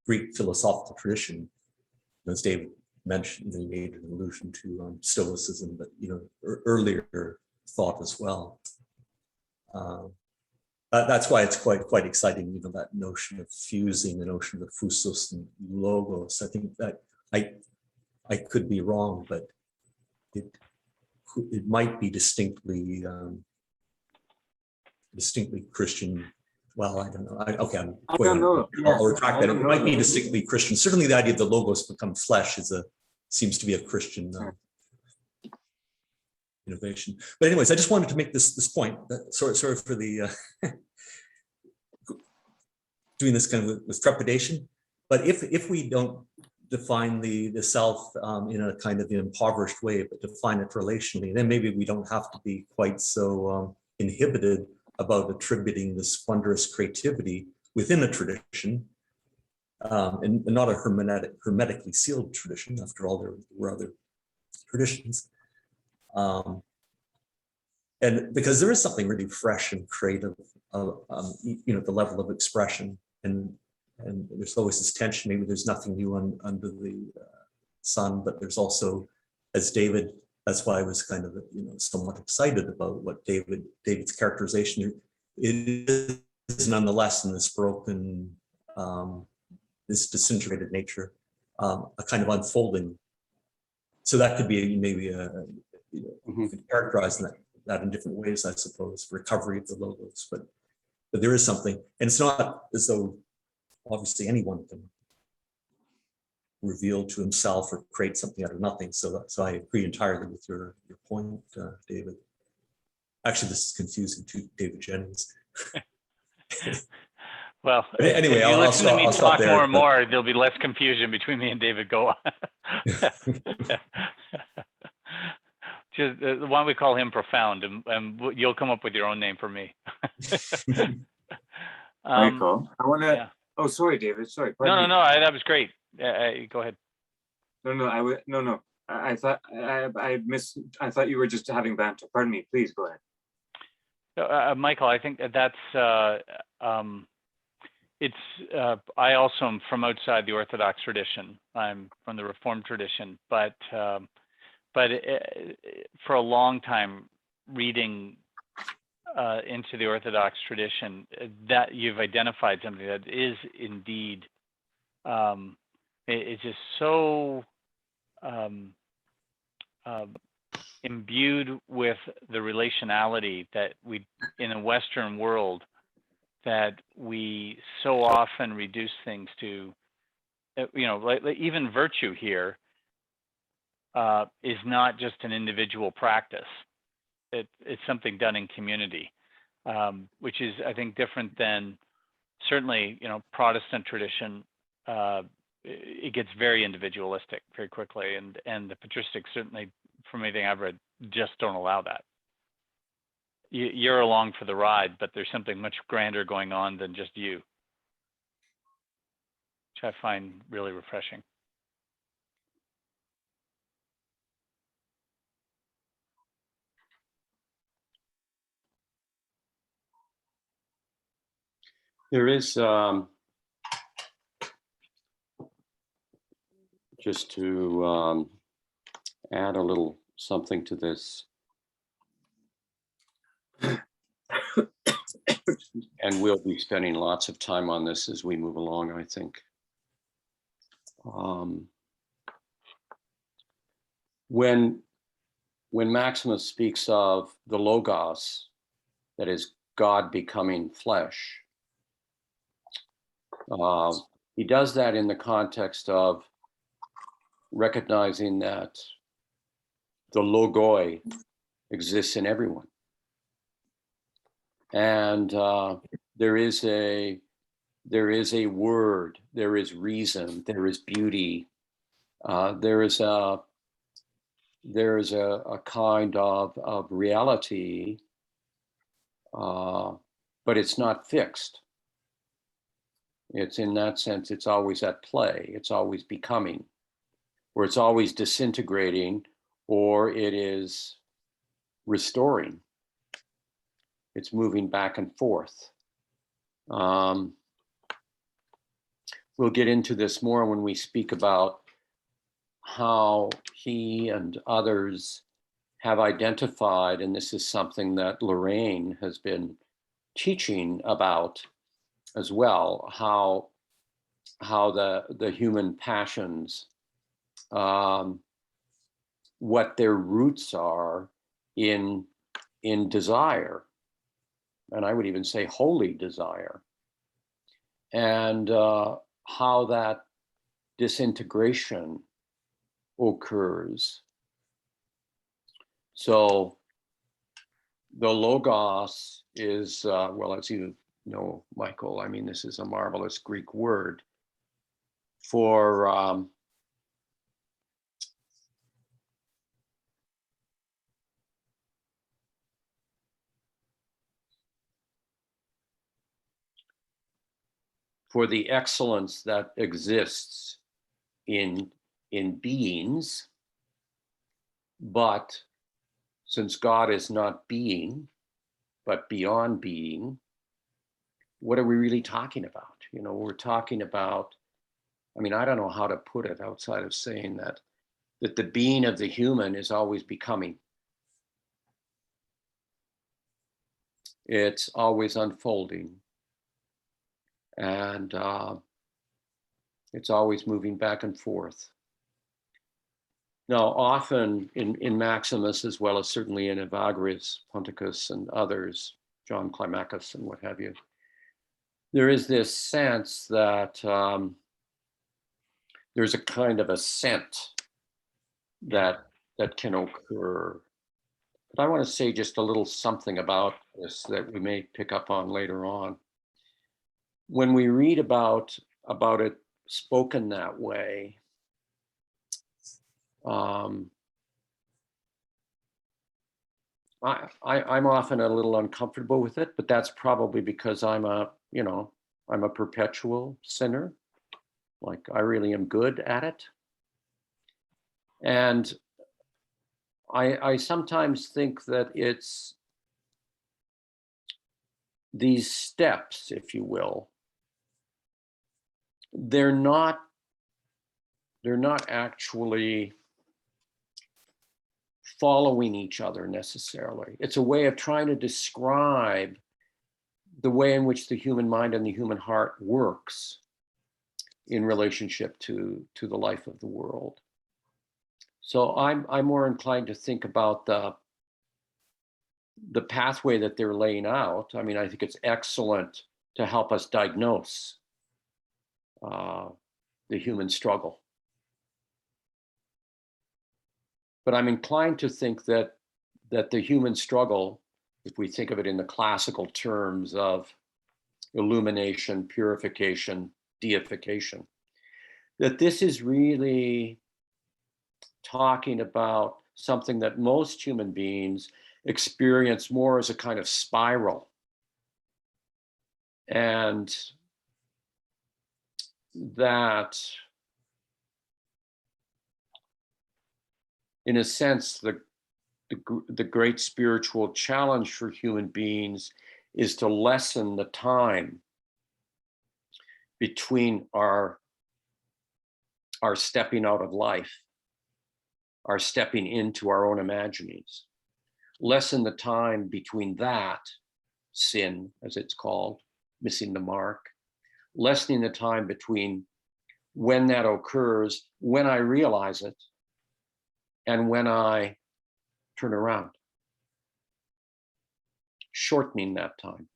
Greek philosophical tradition, as David mentioned, he made an allusion to Stoicism, but earlier thought as well. That's why it's quite exciting, that notion of fusing the notion of phusos and logos. I think that I could be wrong, but it might be distinctly Christian. Well, I don't know. I'll retract that. It might be distinctly Christian. Certainly, the idea of the logos become flesh seems to be a Christian innovation. But anyways, I just wanted to make this point. Sorry for the doing this kind of with trepidation. But if we don't define the self in a kind of impoverished way, but define it relationally, then maybe we don't have to be quite so inhibited about attributing this wondrous creativity within a tradition, and not a hermetically sealed tradition. After all, there were other traditions. And because there is something really fresh and creative, the level of expression, and there's always this tension. Maybe there's nothing new under the sun, but there's also, as David. That's why I was kind of somewhat excited about what David's characterization. It is nonetheless in this broken, this disintegrated nature, a kind of unfolding. So that could be maybe you could characterize that in different ways, I suppose. Recovery of the logos, but there is something, and it's not as though obviously anyone can reveal to himself or create something out of nothing. So I agree entirely with your point, David. Actually, this is confusing to David Jennings. Well, But anyway, if you I'll listen to me stop talk there, more and but- more, there'll be less confusion between me and David Goa. Just why don't we call him Profound, and you'll come up with your own name for me. Michael, I want to. Yeah. Oh, sorry, David. Sorry. No, pardon no, me. no. That was great. Go ahead. No. I thought I thought you were just having banter. Pardon me. Please go ahead. Michael, I think that's I also am from outside the Orthodox tradition. I'm from the Reformed tradition, but for a long time, reading into the Orthodox tradition, that you've identified something that is indeed it's just so imbued with the relationality that we in a Western world that we so often reduce things to, like even virtue here is not just an individual practice. It's something done in community, which is, I think, different than certainly, Protestant tradition. It gets very individualistic very quickly, and the patristics, certainly from anything I've read, just don't allow that. You're along for the ride, but there's something much grander going on than just you, which I find really refreshing. There is, just to add a little something to this, and we'll be spending lots of time on this as we move along, I think. When Maximus speaks of the Logos, that is God becoming flesh, he does that in the context of recognizing that the logoi exists in everyone. And there is a word, there is reason, there is beauty, there is a kind of reality, but it's not fixed. It's, in that sense, it's always at play, it's always becoming, or it's always disintegrating, or it is restoring. It's moving back and forth. We'll get into this more when we speak about how he and others have identified, and this is something that Lorraine has been teaching about as well, how the human passions, what their roots are in desire, and I would even say holy desire, and how that disintegration occurs. So the Logos is, well, as you know, Michael, I mean, this is a marvelous Greek word for the excellence that exists in beings, but since God is not being, but beyond being, what are we really talking about? We're talking about, I mean, I don't know how to put it outside of saying that the being of the human is always becoming. It's always unfolding. And it's always moving back and forth. Now, often in Maximus, as well as certainly in Evagrius, Ponticus, and others, John Climacus and what have you, there is this sense that there's a kind of ascent that can occur. But I want to say just a little something about this that we may pick up on later on. When we read about it spoken that way, I'm often a little uncomfortable with it, but that's probably because I'm a perpetual sinner. Like, I really am good at it. And I sometimes think that it's these steps, if you will, they're not actually following each other necessarily. It's a way of trying to describe the way in which the human mind and the human heart works in relationship to the life of the world. So I'm more inclined to think about the pathway that they're laying out. I mean, I think it's excellent to help us diagnose the human struggle. But I'm inclined to think that the human struggle, if we think of it in the classical terms of illumination, purification, deification, that this is really talking about something that most human beings experience more as a kind of spiral. And that, in a sense, the great spiritual challenge for human beings is to lessen the time between our stepping out of life, our stepping into our own imaginings. Lessen the time between that, sin, as it's called, missing the mark, lessening the time between when that occurs, when I realize it, and when I turn around, shortening that time.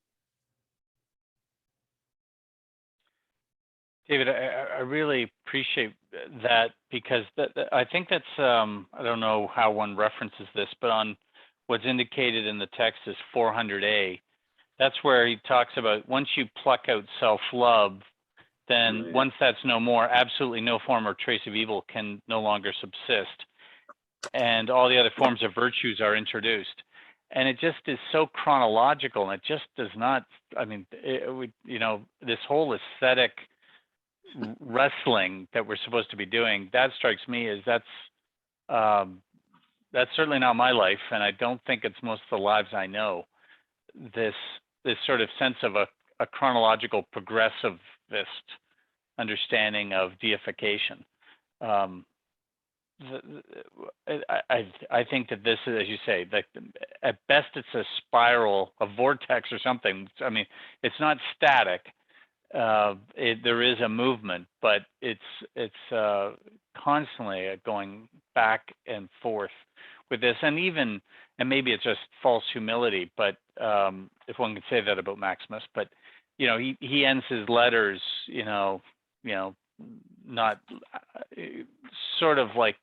David, I really appreciate that, because I think that's, I don't know how one references this, but on what's indicated in the text is 400a, that's where he talks about once you pluck out self-love, then Right. once that's no more, absolutely no form or trace of evil can no longer subsist. And all the other forms of virtues are introduced. And it just is so chronological, and it just does not, I mean, this whole aesthetic wrestling that we're supposed to be doing, that strikes me as that's certainly not my life, and I don't think it's most of the lives I know. This sort of sense of a chronological progressivist understanding of deification. I think that this is, as you say, that at best it's a spiral, a vortex or something. I mean, it's not static. There is a movement, but it's constantly going back and forth with this, and maybe it's just false humility, but if one can say that about Maximus, but he ends his letters, not sort of like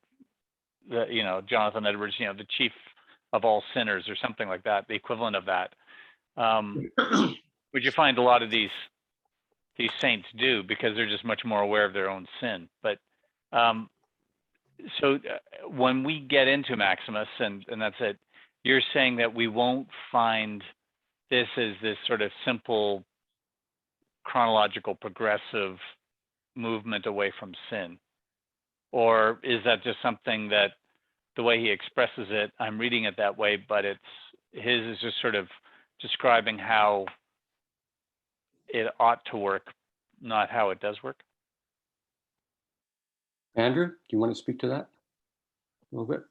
Jonathan Edwards, the chief of all sinners or something like that, the equivalent of that, which you find a lot of these saints do, because they're just much more aware of their own sin. But so when we get into Maximus, and that's it, you're saying that we won't find this as this sort of simple chronological progressive movement away from sin? Or is that just something that the way he expresses it, I'm reading it that way, but his is just sort of describing how it ought to work, not how it does work? Andrew, do you want to speak to that a little bit?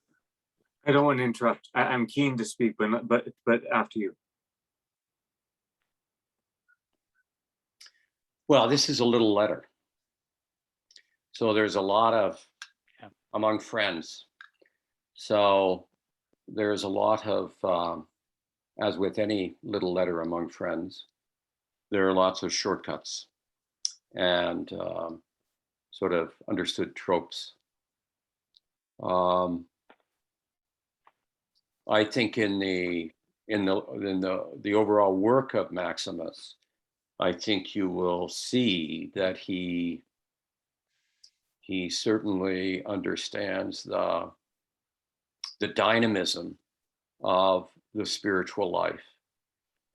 I don't want to interrupt. I'm keen to speak, but after you. Well, this is a little letter. So there's a lot of, among friends, So there's a lot of, as with any little letter among friends, there are lots of shortcuts and sort of understood tropes. I think in the overall work of Maximus, I think you will see that he certainly understands the dynamism of the spiritual life,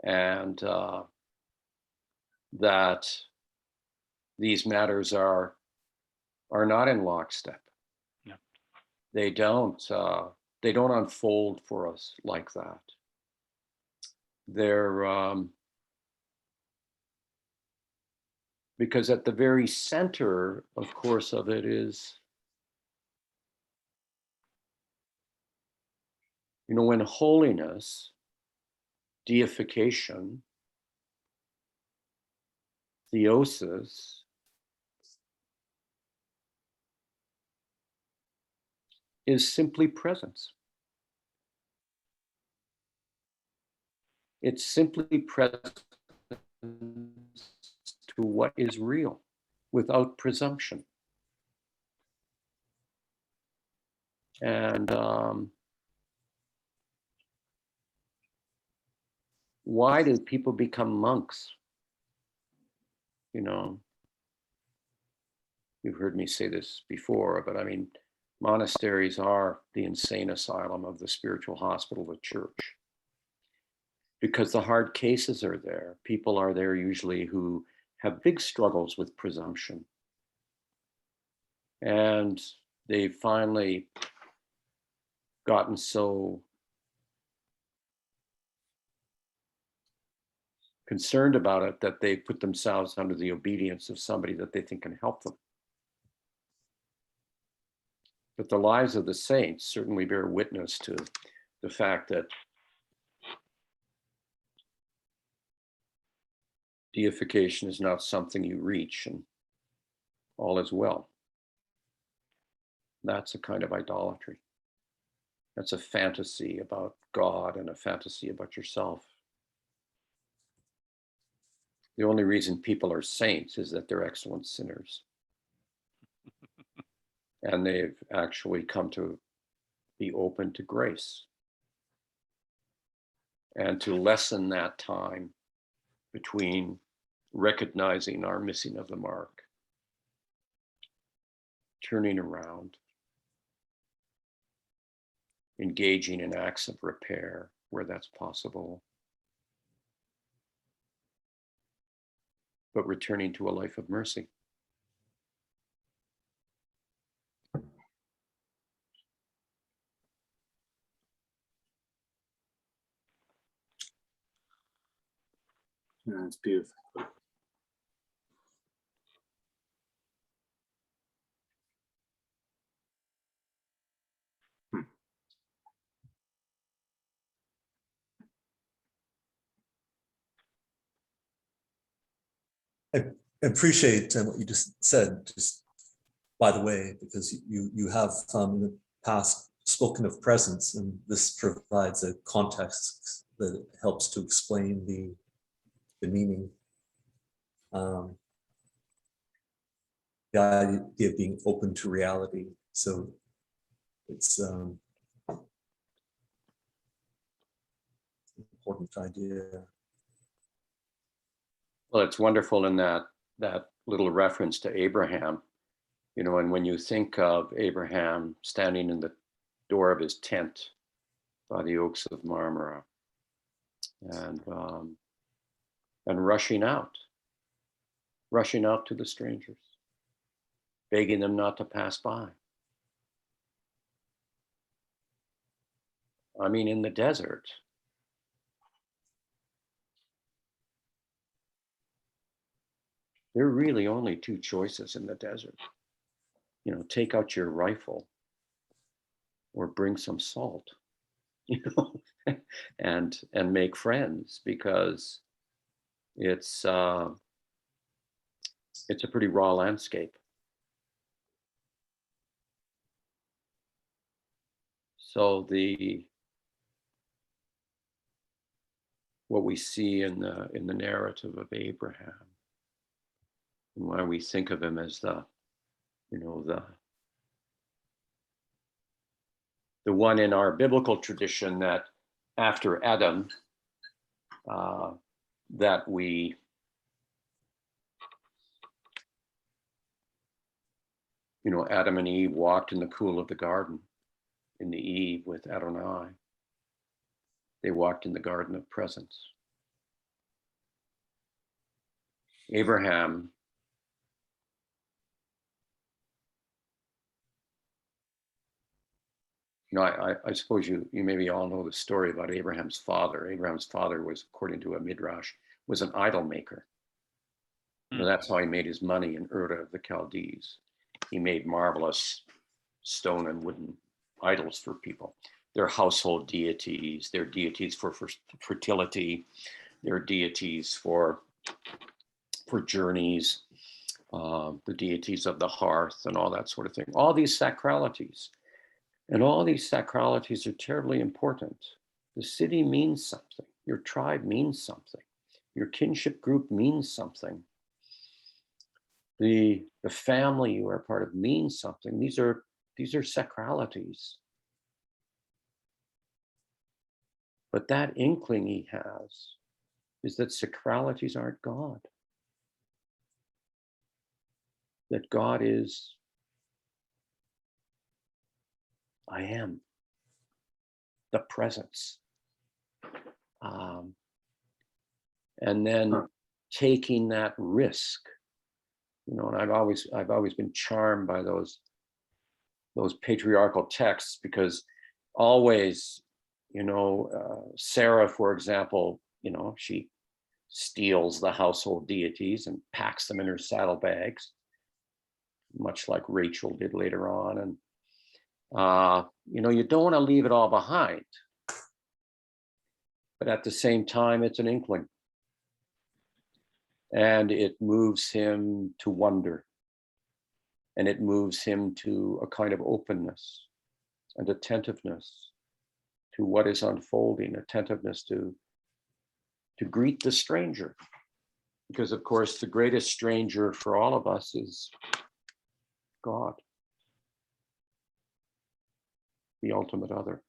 and that these matters are not in lockstep. No. They don't unfold for us like that. They're because at the very center, of course, of it is, when holiness, deification, theosis, is simply presence. It's simply presence to what is real without presumption. And why do people become monks? You've heard me say this before, but I mean, monasteries are the insane asylum of the spiritual hospital, the church. Because the hard cases are there. People are there usually who have big struggles with presumption. And they've finally gotten so concerned about it that they put themselves under the obedience of somebody that they think can help them. But the lives of the saints certainly bear witness to the fact that deification is not something you reach and all is well. That's a kind of idolatry. That's a fantasy about God and a fantasy about yourself. The only reason people are saints is that they're excellent sinners. And they've actually come to be open to grace and to lessen that time between recognizing our missing of the mark, turning around, engaging in acts of repair where that's possible, but returning to a life of mercy. Yeah, it's beautiful. I appreciate what you just said, just by the way, because you have in the past spoken of presence, and this provides a context that helps to explain the meaning. The idea of being open to reality. So it's an important idea. Well, it's wonderful in that little reference to Abraham, and when you think of Abraham standing in the door of his tent by the oaks of Marmara and rushing out to the strangers, begging them not to pass by. I mean, in the desert, there are really only two choices in the desert. Take out your rifle or bring some salt, and make friends, because it's a pretty raw landscape. So what we see in the narrative of Abraham, and why we think of him as the one in our biblical tradition that after Adam, that we Adam and Eve walked in the cool of the garden in the Eve with Adonai. They walked in the garden of presence. Abraham, I suppose you maybe all know the story about Abraham's father. Abraham's father was, according to a midrash, was an idol maker. That's how he made his money in Ur of the Chaldees. He made marvelous stone and wooden idols for people. They're household deities. They're deities for fertility. They're deities for journeys, the deities of the hearth and all that sort of thing. All these sacralities. And all these sacralities are terribly important. The city means something. Your tribe means something. Your kinship group means something. The family you are part of means something. These are sacralities. But that inkling he has is that sacralities aren't God. That God is, I am, the presence. And then taking that risk, and I've always been charmed by those patriarchal texts, because always, Sarah, for example, she steals the household deities and packs them in her saddlebags, much like Rachel did later on. And you don't want to leave it all behind, but at the same time, it's an inkling. And it moves him to wonder. And it moves him to a kind of openness and attentiveness to what is unfolding, attentiveness to greet the stranger. Because of course, the greatest stranger for all of us is God, the ultimate other.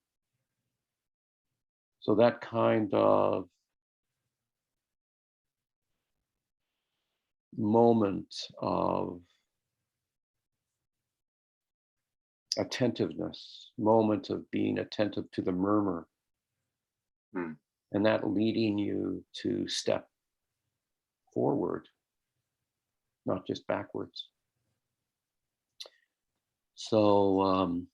So that kind of moment of attentiveness, moment of being attentive to the murmur, and that leading you to step forward, not just backwards. So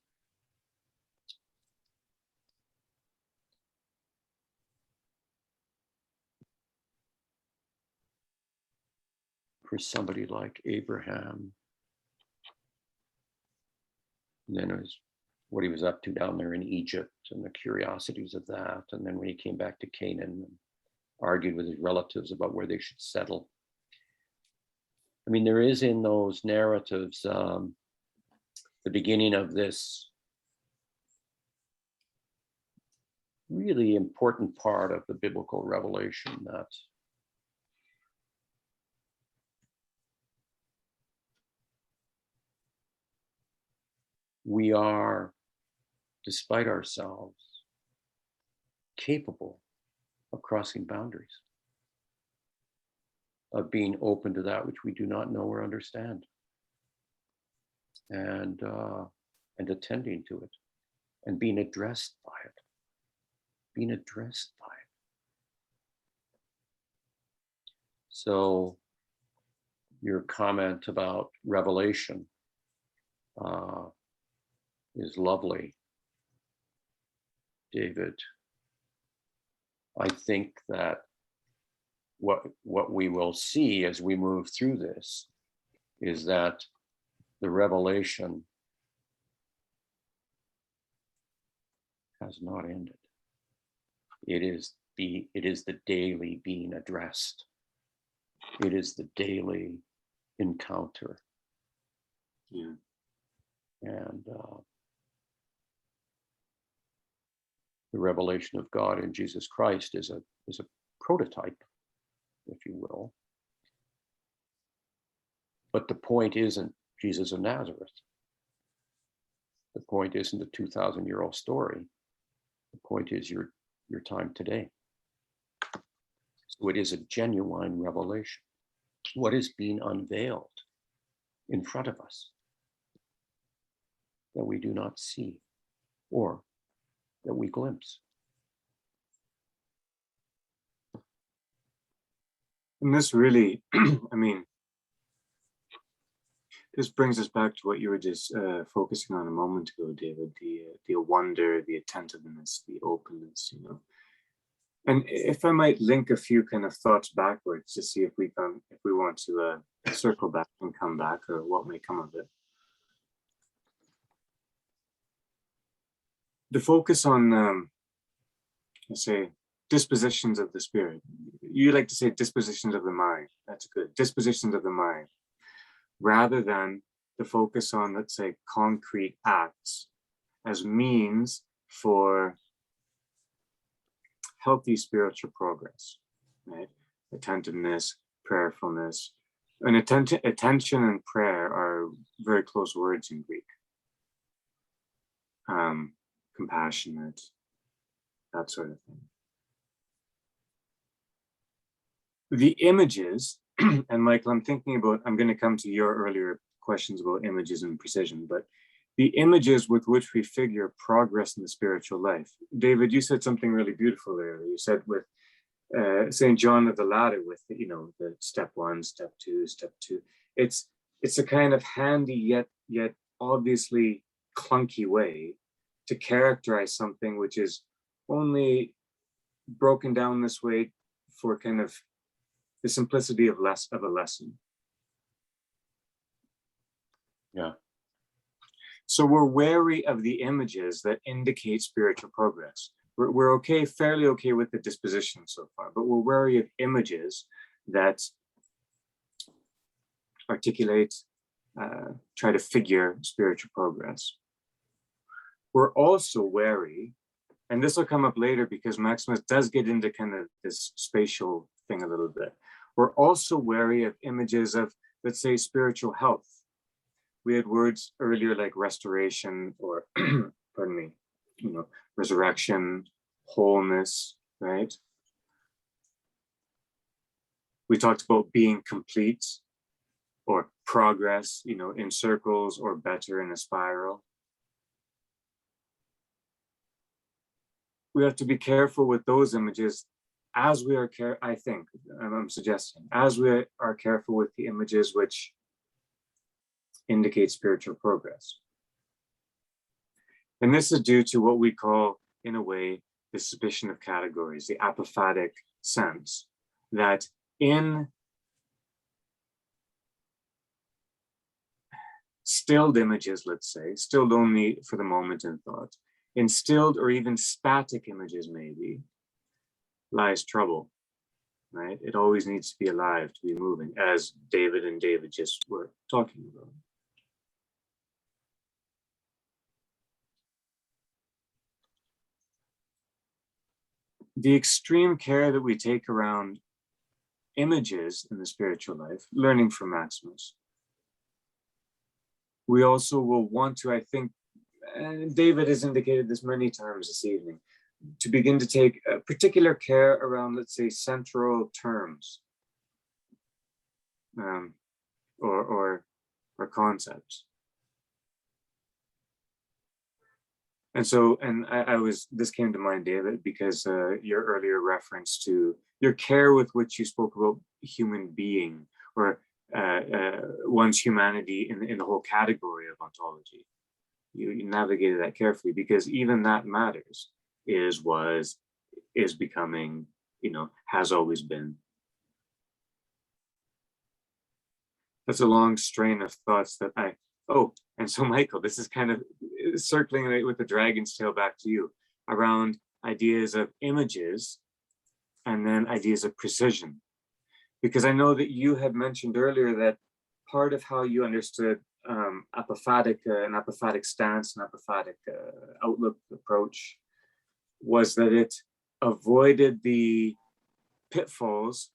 for somebody like Abraham, and then it was what he was up to down there in Egypt and the curiosities of that. And then when he came back to Canaan and argued with his relatives about where they should settle. I mean, there is in those narratives the beginning of this really important part of the biblical revelation, that we are, despite ourselves, capable of crossing boundaries, of being open to that which we do not know or understand, and attending to it, and being addressed by it. So your comment about revelation is lovely, David. I think that what we will see as we move through this is that the revelation has not ended. It is the daily being addressed. It is the daily encounter. Yeah. And the revelation of God in Jesus Christ is a prototype, if you will. But the point isn't Jesus of Nazareth. The point isn't a 2,000-year-old story. The point is your time today. So it is a genuine revelation. What is being unveiled in front of us that we do not see or that we glimpse. And this really, I mean, this brings us back to what you were just focusing on a moment ago, David, the wonder, the attentiveness, the openness, you know. And if I might link a few kind of thoughts backwards to see if we want to circle back and come back, or what may come of it. The focus on, let's say, dispositions of the spirit. You like to say dispositions of the mind. That's good. Dispositions of the mind, rather than the focus on, let's say, concrete acts as means for healthy spiritual progress, right? Attentiveness, prayerfulness, and attention and prayer are very close words in Greek. Compassionate, that sort of thing. The images, and Michael, I'm going to come to your earlier questions about images and precision, but the images with which we figure progress in the spiritual life. David, you said something really beautiful there. You said with St. John of the Ladder, with, you know, the step 1, step 2, step 2. It's a kind of handy yet obviously clunky way to characterize something which is only broken down this way for kind of the simplicity of a lesson. Yeah. So we're wary of the images that indicate spiritual progress. We're fairly okay with the disposition so far, but we're wary of images that articulate, try to figure spiritual progress. We're also wary, and this will come up later because Maximus does get into kind of this spatial thing a little bit. We're also wary of images of, let's say, spiritual health. We had words earlier like restoration or, pardon me, you know, resurrection, wholeness, right? We talked about being complete or progress, you know, in circles or better in a spiral. We have to be careful with those images as we are I think, and I'm suggesting, as we are careful with the images which indicate spiritual progress. And this is due to what we call, in a way, the suspicion of categories, the apophatic sense that in stilled images, let's say, stilled only for the moment in thought, in stilled or even static images maybe, lies trouble, right? It always needs to be alive, to be moving, as David and David just were talking about. The extreme care that we take around images in the spiritual life, learning from Maximus, we also will want to, I think, and David has indicated this many times this evening, to begin to take a particular care around, let's say, central terms or concepts. And so, and this came to mind, David, because your earlier reference to your care with which you spoke about human being or one's humanity in the whole category of ontology. You navigated that carefully because even that matters, is becoming, you know, has always been. That's a long strain of thoughts that and so Michael, this is kind of circling with the dragon's tail back to you around ideas of images and then ideas of precision. Because I know that you had mentioned earlier that part of how you understood an apophatic stance, an apophatic outlook, approach, was that it avoided the pitfalls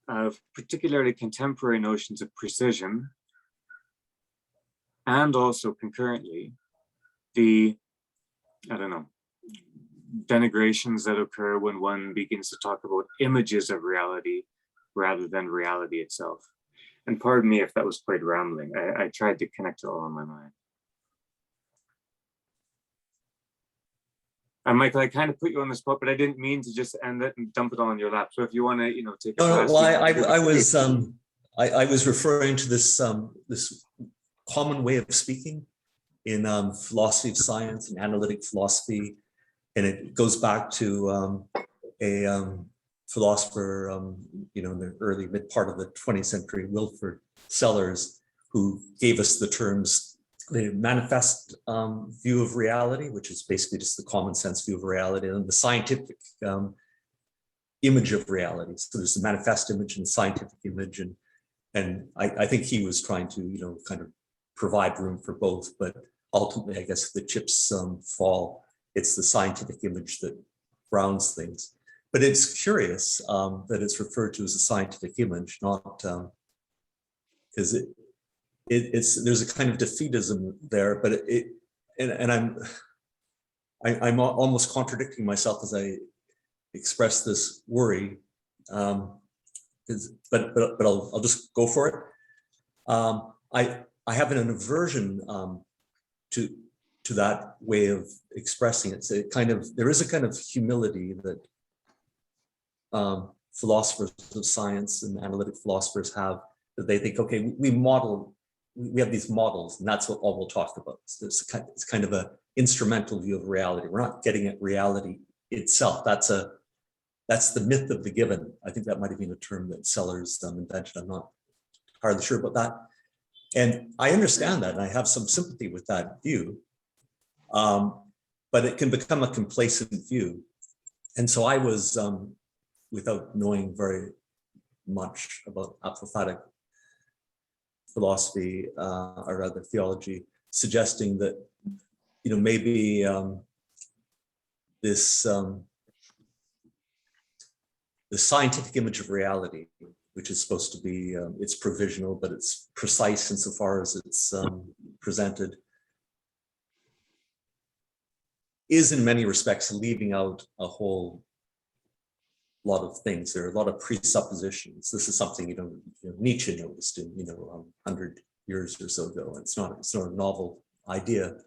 of particularly contemporary notions of precision, and also concurrently the, I don't know, denigrations that occur when one begins to talk about images of reality rather than reality itself. And pardon me if that was quite rambling. I tried to connect it all in my mind. And Michael, I kind of put you on the spot, but I didn't mean to just end it and dump it all in your lap. So if you want to, take a No, pass, well, I was referring to this this common way of speaking in philosophy of science and analytic philosophy, and it goes back to a philosopher, in the early mid part of the 20th century, Wilfrid Sellars, who gave us the terms, the manifest view of reality, which is basically just the common sense view of reality, and the scientific image of reality. So there's the manifest image and the scientific image, and I think he was trying to, kind of provide room for both, but ultimately, I guess the chips fall. It's the scientific image that grounds things. But it's curious that it's referred to as a scientific image, not because it's there's a kind of defeatism there, but I'm almost contradicting myself as I express this worry. But I'll just go for it. I have an aversion to that way of expressing it. It's a kind of, there is a kind of humility that philosophers of science and analytic philosophers have, that they think, okay, we have these models, and that's what all we'll talk about. So it's kind of a instrumental view of reality. We're not getting at reality itself. That's the myth of the given. I think that might have been a term that Sellars invented. I'm not entirely sure about that. And I understand that, and I have some sympathy with that view, but it can become a complacent view. And so I was, without knowing very much about apophatic philosophy, or rather theology, suggesting that, maybe this the scientific image of reality, which is supposed to be, it's provisional, but it's precise insofar as it's presented, is in many respects leaving out a whole lot of things. There are a lot of presuppositions. This is something, Nietzsche noticed in, 100 years or so ago. It's not a novel idea.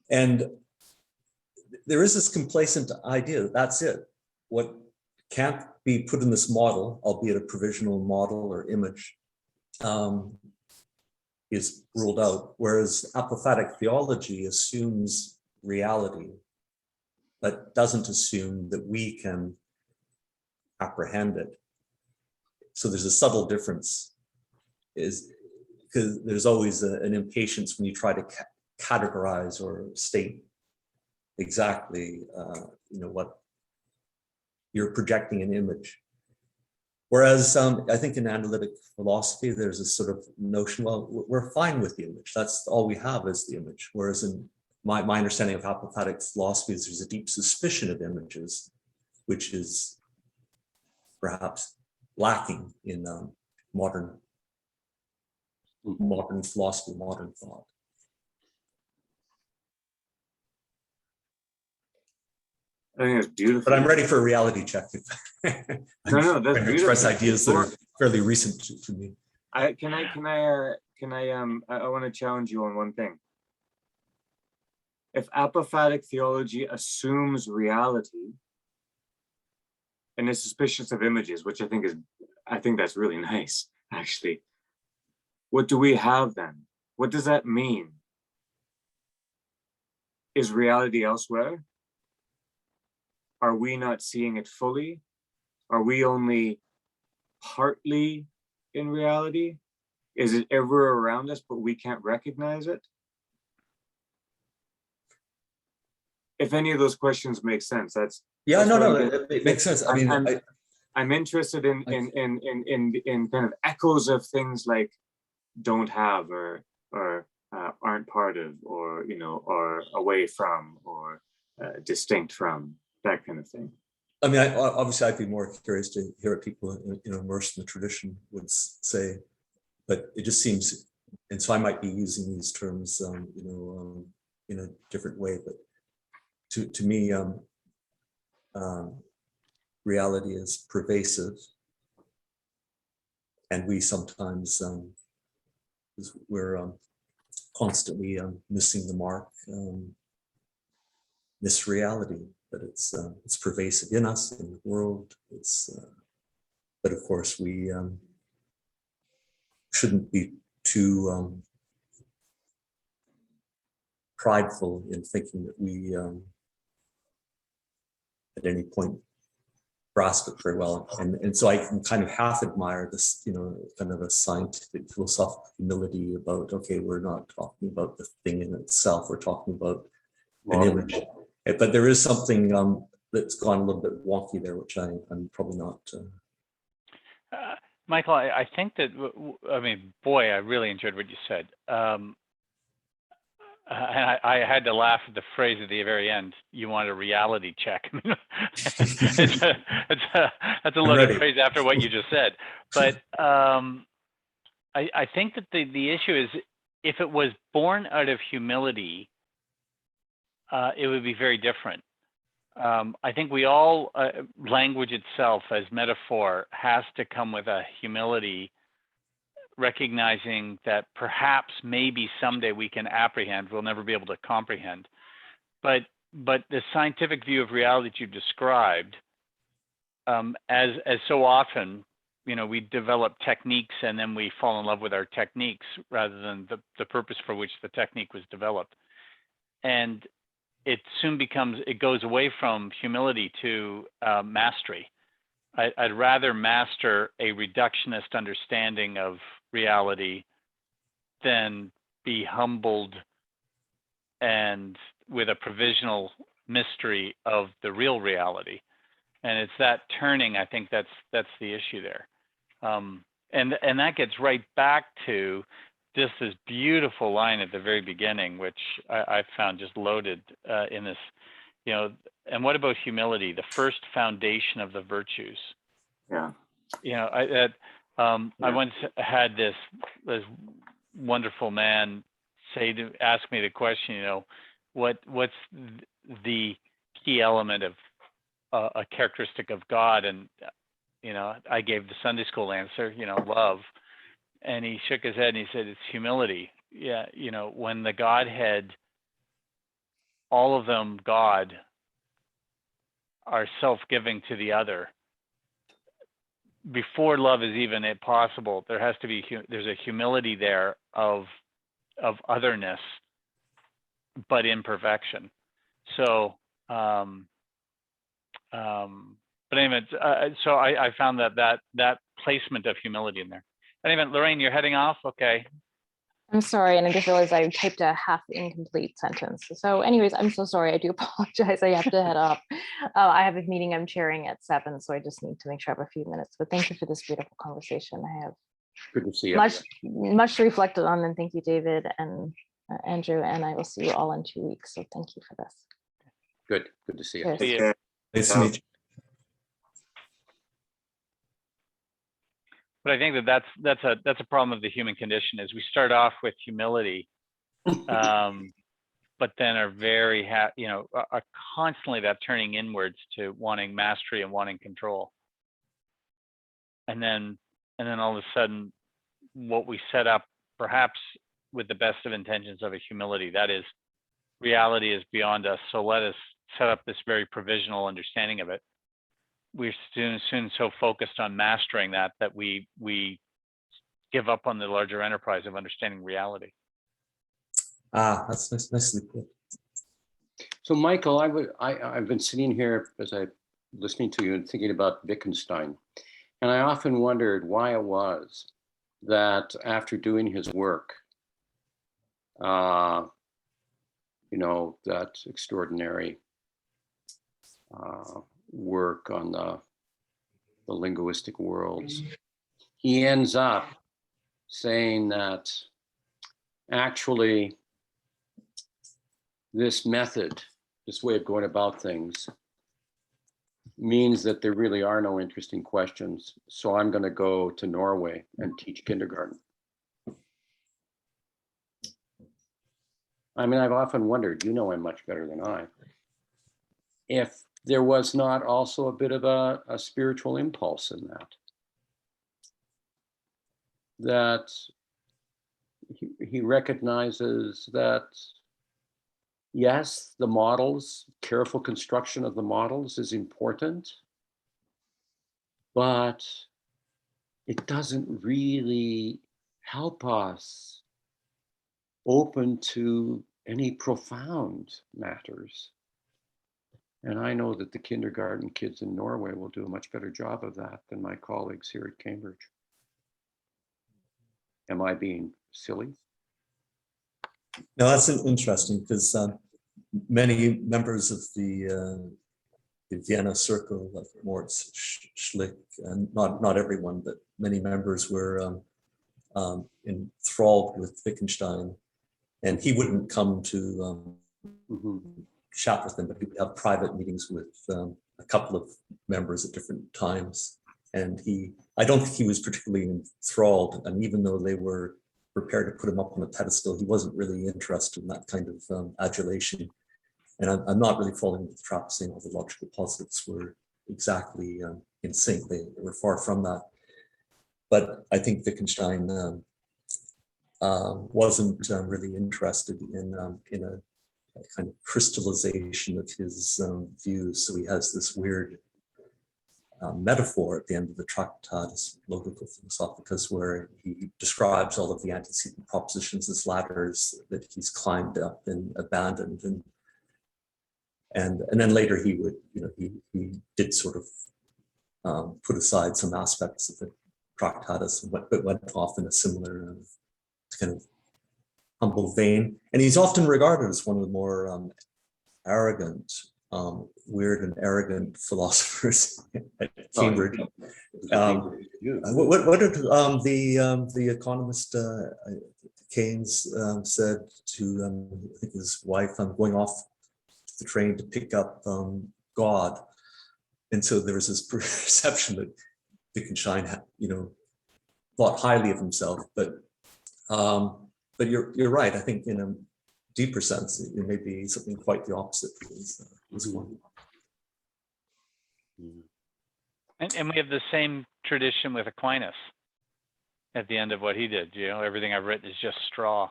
And there is this complacent idea, that's it. What can't be put in this model, albeit a provisional model or image, is ruled out. Whereas apophatic theology assumes reality, but doesn't assume that we can apprehend it. So there's a subtle difference, is because there's always an impatience when you try to categorize or state exactly, what you're projecting an image. Whereas I think in analytic philosophy, there's a sort of notion, well, we're fine with the image. That's all we have is the image. Whereas in my understanding of apophatic philosophy is there's a deep suspicion of images, which is perhaps lacking in modern philosophy, modern thought. I think it's beautiful. But I'm ready for a reality check. No, that's beautiful. Express ideas that are fairly recent to me. I want to challenge you on one thing. If apophatic theology assumes reality and is suspicious of images, which I think that's really nice, actually. What do we have then? What does that mean? Is reality elsewhere? Are we not seeing it fully? Are we only partly in reality? Is it ever around us, but we can't recognize it? If any of those questions make sense, it makes sense. I mean, I'm interested in kind of echoes of things like don't have or aren't part of, or or away from, or distinct from, that kind of thing. I mean, obviously, I'd be more curious to hear what people, immersed in the tradition would say, but it just seems, and so I might be using these terms, in a different way, but to me, reality is pervasive, and we sometimes we're constantly missing the mark, miss reality. But it's pervasive in us, in the world. But of course we shouldn't be too prideful in thinking that we at any point grasp it very well. And so I can kind of half admire this, kind of a scientific philosophical humility about, okay, we're not talking about the thing in itself, we're talking about an image. But there is something that's gone a little bit wonky there, which I'm probably not. Michael, I think that, boy, I really enjoyed what you said. And I had to laugh at the phrase at the very end. You want a reality check. That's a loaded phrase after what you just said. But I think that the issue is, if it was born out of humility, it would be very different. I think we all, language itself as metaphor has to come with a humility, recognizing that perhaps maybe someday we can apprehend, we'll never be able to comprehend. But the scientific view of reality that you described, as so often, we develop techniques and then we fall in love with our techniques rather than the purpose for which the technique was developed. And it soon it goes away from humility to mastery. I'd rather master a reductionist understanding of reality than be humbled and with a provisional mystery of the real reality. And it's that turning, I think that's the issue there. And that gets right back to just this beautiful line at the very beginning, which I found just loaded in this, and what about humility, the first foundation of the virtues? Yeah. I once had this wonderful man ask me the question, what's the key element of a characteristic of God? And, I gave the Sunday school answer, love. And he shook his head and he said, it's humility. Yeah, when the Godhead, all of them God, are self-giving to the other, before love is even possible, there has to be, there's a humility there of otherness, but imperfection. So, but anyway, so I found that placement of humility in there. Anyway, Lorraine, you're heading off? Okay. I'm sorry, and I just realized I typed a half incomplete sentence. So anyways, I'm so sorry. I do apologize. I have to head off. I have a meeting I'm chairing at 7, so I just need to make sure I have a few minutes. But thank you for this beautiful conversation. I have Good to see you. much to reflect on, and thank you, David and Andrew, and I will see you all in 2 weeks. So thank you for this. Good to see you. Cheers. See you. Nice to meet you. But I think that's a problem of the human condition, is we start off with humility, but then are very are constantly that turning inwards to wanting mastery and wanting control. And then all of a sudden, what we set up, perhaps with the best of intentions of a humility, that is, reality is beyond us. So let us set up this very provisional understanding of it. We're soon so focused on mastering that we give up on the larger enterprise of understanding reality. That's nicely put. So Michael, I've been sitting here as I'm listening to you and thinking about Wittgenstein, and I often wondered why it was that after doing his work, that extraordinary work on the linguistic worlds, he ends up saying that actually this method this way of going about things means that there really are no interesting questions. So I'm going to go to Norway and teach kindergarten. I mean, I've often wondered, you know him much better than I, if there was not also a bit of a spiritual impulse in that. That he recognizes that, yes, the models, careful construction of the models is important, but it doesn't really help us open to any profound matters. And I know that the kindergarten kids in Norway will do a much better job of that than my colleagues here at Cambridge. Am I being silly? No, that's interesting because many members of the Vienna Circle, like Moritz Schlick, and not everyone, but many members were enthralled with Wittgenstein, and he wouldn't come to chat with them, but he would have private meetings with a couple of members at different times. And I don't think he was particularly enthralled, and even though they were prepared to put him up on a pedestal, he wasn't really interested in that kind of adulation. And I'm not really falling into the trap saying all the logical positives were exactly in sync. They were far from that. But I think Wittgenstein wasn't really interested in a kind of crystallization of his views. So he has this weird metaphor at the end of the Tractatus Logico-Philosophicus, where he describes all of the antecedent propositions as ladders that he's climbed up and abandoned, and then later he would, he did sort of put aside some aspects of the Tractatus, but went off in a similar kind of humble vein. And he's often regarded as one of the more arrogant, weird and arrogant philosophers at Cambridge. What did the economist Keynes said to I think his wife, I'm going off the train to pick up God. And so there was this perception that Wittgenstein had, thought highly of himself, but you're right. I think in a deeper sense, it may be something quite the opposite was one. And we have the same tradition with Aquinas at the end of what he did. Everything I've written is just straw.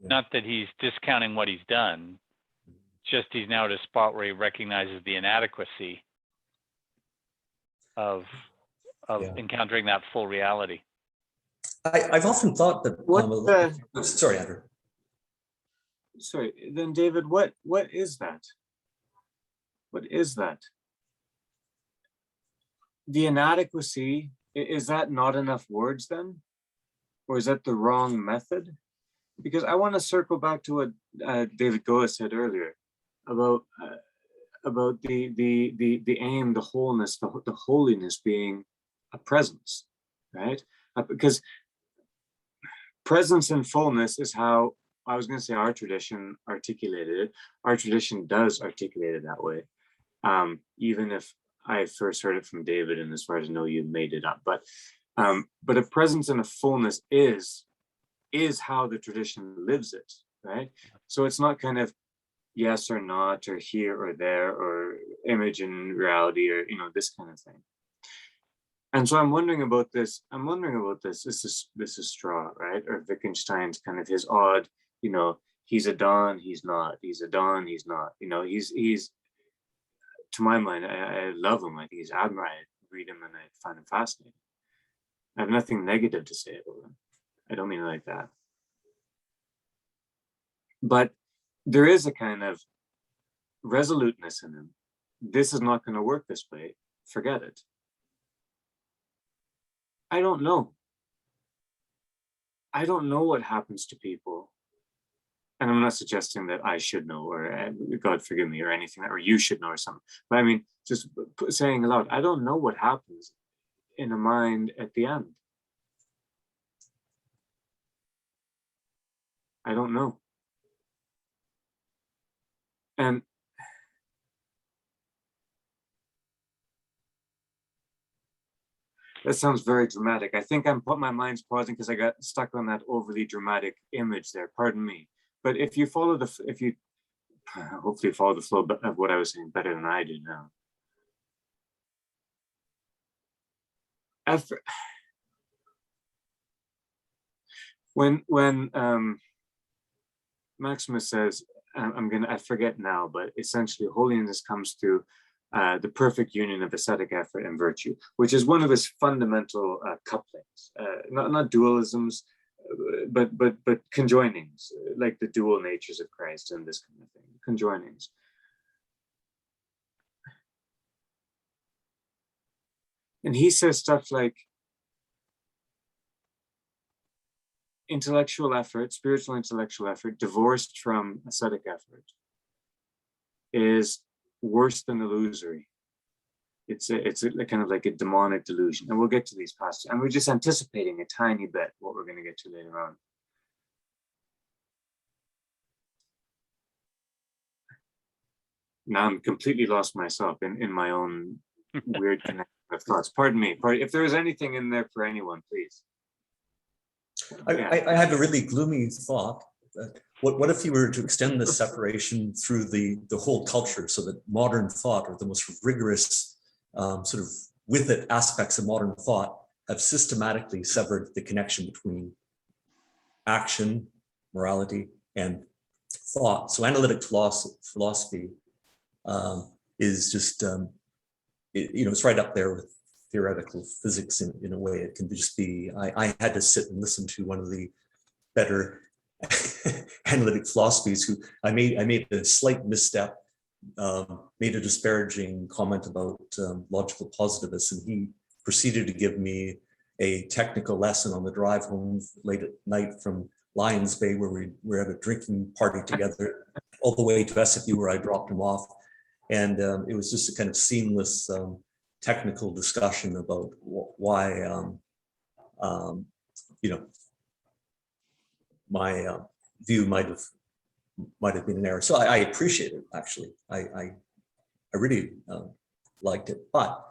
Not that he's discounting what he's done, just he's now at a spot where he recognizes the inadequacy of encountering that full reality. I've often thought that. Sorry, Andrew. Sorry, then David, what is that? What is that? The inadequacy, is that not enough words then? Or is that the wrong method? Because I want to circle back to what David Goa said earlier about the aim, the wholeness, the holiness being a presence, right? Because presence and fullness is how, I was going to say our tradition articulated it. Our tradition does articulate it that way. Even if I first heard it from David, and as far as I know, you made it up. But a presence and a fullness is how the tradition lives it, right? So it's not kind of yes or not, or here or there, or image and reality, or this kind of thing. And so I'm wondering about this. This is straw, right? Or Wittgenstein's kind of his odd, he's a Don, he's not. He's a Don, he's not. He's to my mind, I love him. I think he's admirable. I read him and I find him fascinating. I have nothing negative to say about him. I don't mean it like that. But there is a kind of resoluteness in him. This is not going to work this way. Forget it. I don't know. I don't know what happens to people. And I'm not suggesting that I should know, or God forgive me, or anything, or you should know, or something. But I mean, just saying aloud, I don't know what happens in a mind at the end. I don't know. And that sounds very dramatic. I think my mind's pausing because I got stuck on that overly dramatic image there. Pardon me. But if you hopefully follow the flow of what I was saying better than I do now. When Maximus says, I forget now, but essentially holiness comes through the perfect union of ascetic effort and virtue, which is one of his fundamental couplings, not dualisms, but conjoinings, like the dual natures of Christ and this kind of thing, conjoinings. And he says stuff like, spiritual intellectual effort, divorced from ascetic effort, is worse than illusory. It's a kind of like a demonic delusion. And we'll get to these passages. And we're just anticipating a tiny bit what we're going to get to later on. Now I'm completely lost myself in my own weird connection of thoughts. Pardon me. If there is anything in there for anyone, please. I have a really gloomy thought. What if you were to extend this separation through the whole culture, so that modern thought, or the most rigorous sort of with it aspects of modern thought, have systematically severed the connection between action, morality, and thought. So analytic philosophy is just, it's right up there with theoretical physics in a way. It can just be, I had to sit and listen to one of the better analytic philosophies who I made a slight misstep, made a disparaging comment about logical positivists, and he proceeded to give me a technical lesson on the drive home late at night from Lions Bay, where we were at a drinking party together, all the way to SFU, where I dropped him off. And it was just a kind of seamless technical discussion about why, my view might have been an error. So I appreciate it, actually. I really liked it. But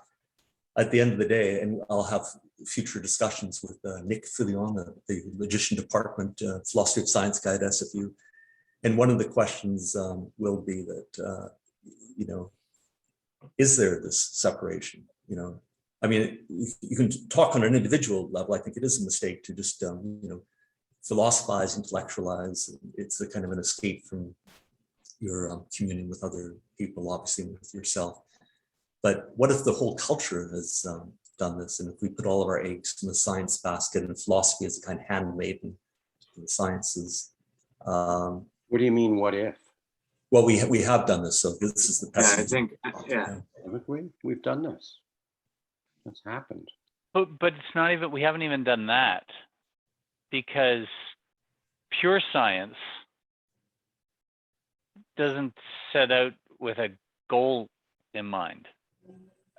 at the end of the day, and I'll have future discussions with Nick Filion, the Logician Department, Philosophy of Science guy at SFU. And one of the questions will be that, is there this separation? I mean, you can talk on an individual level. I think it is a mistake to just, philosophize, intellectualize. It's a kind of an escape from your communion with other people, obviously with yourself. But what if the whole culture has done this? And if we put all of our eggs in the science basket, and philosophy is a kind of handmaiden in the sciences? What do you mean, what if? Well, we have done this, so this is the pessimism. We've done this. That's happened. But it's not even, we haven't even done that, because pure science doesn't set out with a goal in mind.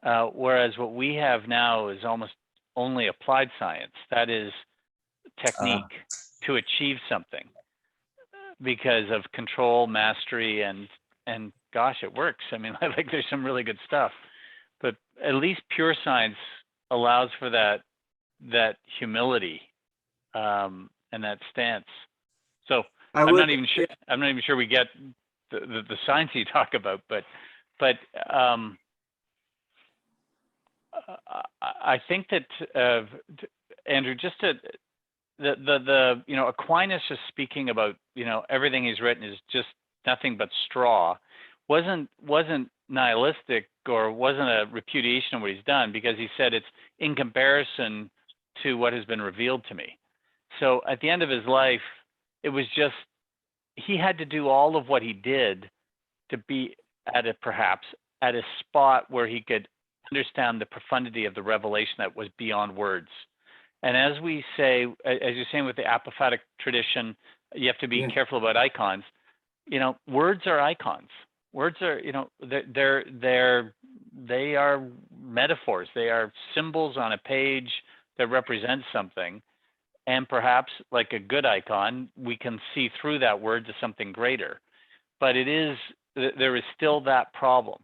Whereas what we have now is almost only applied science. That is technique to achieve something because of control, mastery, and gosh, it works. I mean, like there's some really good stuff, but at least pure science allows for that humility and that stance. So I'm not even sure we get the science you talk about, but I think that Andrew, just the Aquinas just speaking about everything he's written is just nothing but straw, wasn't nihilistic or wasn't a repudiation of what he's done, because he said it's in comparison to what has been revealed to me. So at the end of his life, it was just, he had to do all of what he did to be perhaps at a spot where he could understand the profundity of the revelation that was beyond words. And as we say, as you're saying with the apophatic tradition, you have to be careful about icons. Words are icons. Words are, they are metaphors. They are symbols on a page that represent something. And perhaps like a good icon, we can see through that word to something greater. But it is there is still that problem.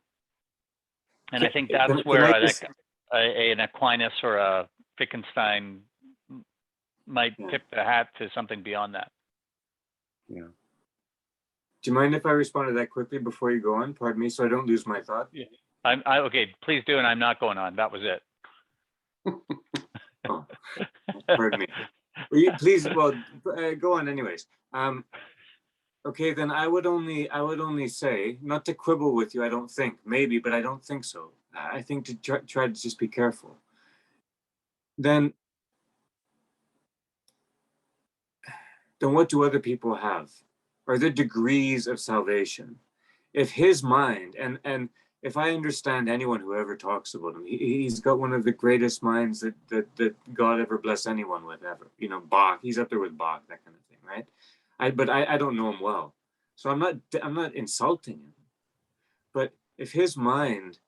And I think that's Can where I just- an Aquinas or a Wittgenstein might Yeah. tip the hat to something beyond that. Yeah. Do you mind if I respond to that quickly before you go on? Pardon me, so I don't lose my thought. Okay, please do, and I'm not going on. That was it. Oh, pardon me. Please, well, go on anyways. Okay, then I would only say, not to quibble with you, I don't think, maybe, but I don't think so. I think to try to just be careful. Then what do other people have? Are there degrees of salvation? If his mind, and if I understand anyone who ever talks about him, he's got one of the greatest minds that God ever bless anyone with ever. You know, Bach, he's up there with Bach, that kind of thing, right? But I don't know him well. So I'm not insulting him. But if his mind,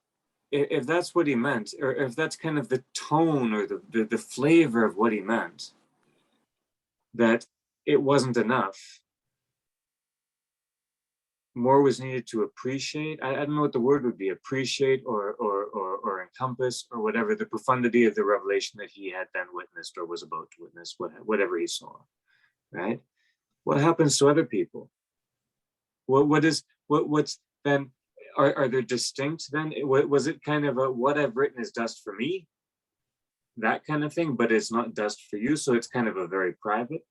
if that's what he meant, or if that's kind of the tone or the flavor of what he meant, that it wasn't enough, more was needed to appreciate. I don't know what the word would be, appreciate or encompass or whatever the profundity of the revelation that he had then witnessed or was about to witness, whatever he saw, right? What happens to other people? What's then, are there distinct then? Was it kind of a, what I've written is dust for me, that kind of thing, but it's not dust for you, so it's kind of a very private?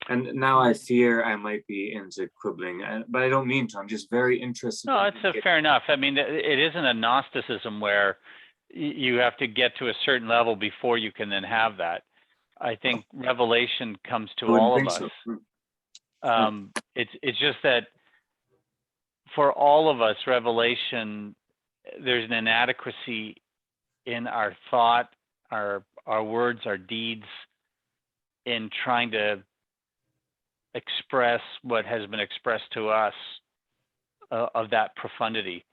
And now I fear I might be into quibbling, but I don't mean to. I'm just very interested. No, it's fair enough. I mean, it isn't a Gnosticism where you have to get to a certain level before you can then have that. I think revelation comes to all of us. So. It's just that for all of us, revelation, there's an inadequacy in our thought, our words, our deeds, in trying to express what has been expressed to us of that profundity.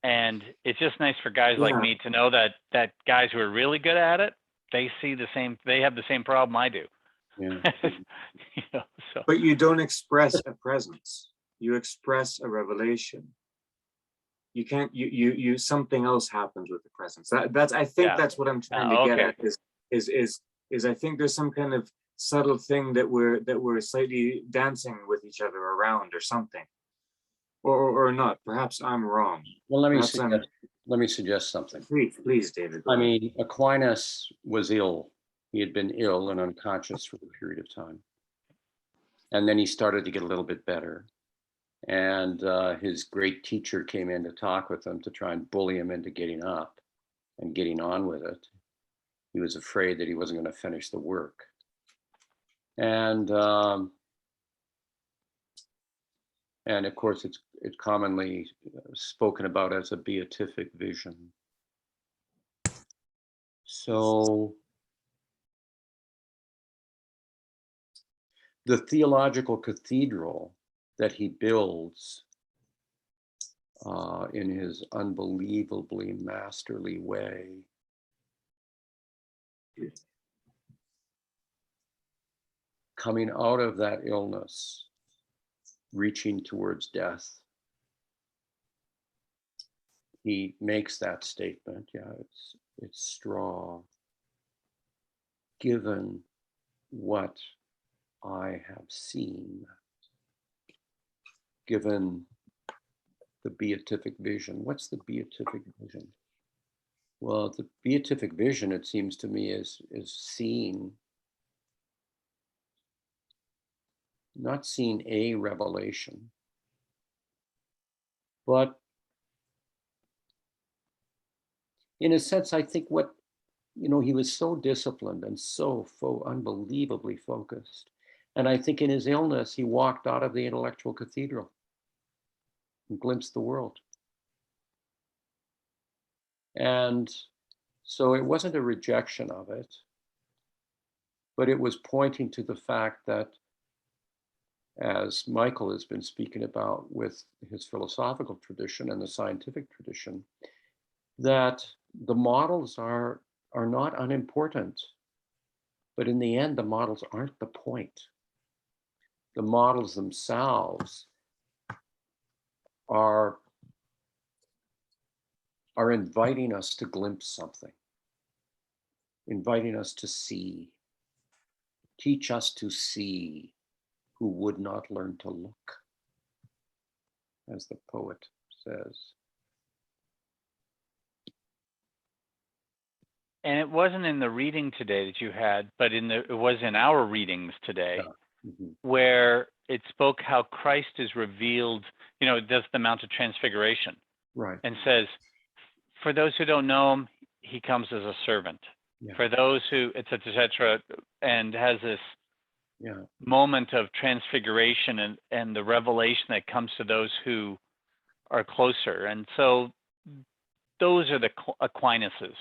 And it's just nice for guys like me to know that guys who are really good at it, they have the same problem I do. Yeah. You know, so. But you don't express a presence, you express a revelation. You can't, you something else happens with the presence. That's I think that's what I'm trying to get at, is I think there's some kind of subtle thing that we're slightly dancing with each other around or something, or not. Perhaps I'm wrong. Well, let me suggest something. Please, David. I mean, Aquinas was ill. He had been ill and unconscious for a period of time. And then he started to get a little bit better. And his great teacher came in to talk with him to try and bully him into getting up and getting on with it. He was afraid that he wasn't going to finish the work. And of course, it's commonly spoken about as a beatific vision. So the theological cathedral that he builds in his unbelievably masterly way coming out of that illness, reaching towards death, he makes that statement. Yeah, it's straw. Given what I have seen, given the beatific vision. What's the beatific vision? Well, the beatific vision, it seems to me, is seeing, not seeing a revelation, but in a sense, I think what, he was so disciplined and so unbelievably focused. And I think in his illness, he walked out of the intellectual cathedral and glimpsed the world. And so it wasn't a rejection of it, but it was pointing to the fact that, as Michael has been speaking about with his philosophical tradition and the scientific tradition, that the models are not unimportant, but in the end, the models aren't the point. The models themselves are inviting us to glimpse something, inviting us to see. Teach us to see who would not learn to look, as the poet says. And it wasn't in the reading today that you had, but it was in our readings today, where it spoke how Christ is revealed, it does the Mount of Transfiguration. Right. And says, for those who don't know him, he comes as a servant. Yeah. For those who, et cetera, and has this moment of transfiguration and the revelation that comes to those who are closer. And so those are the Aquinuses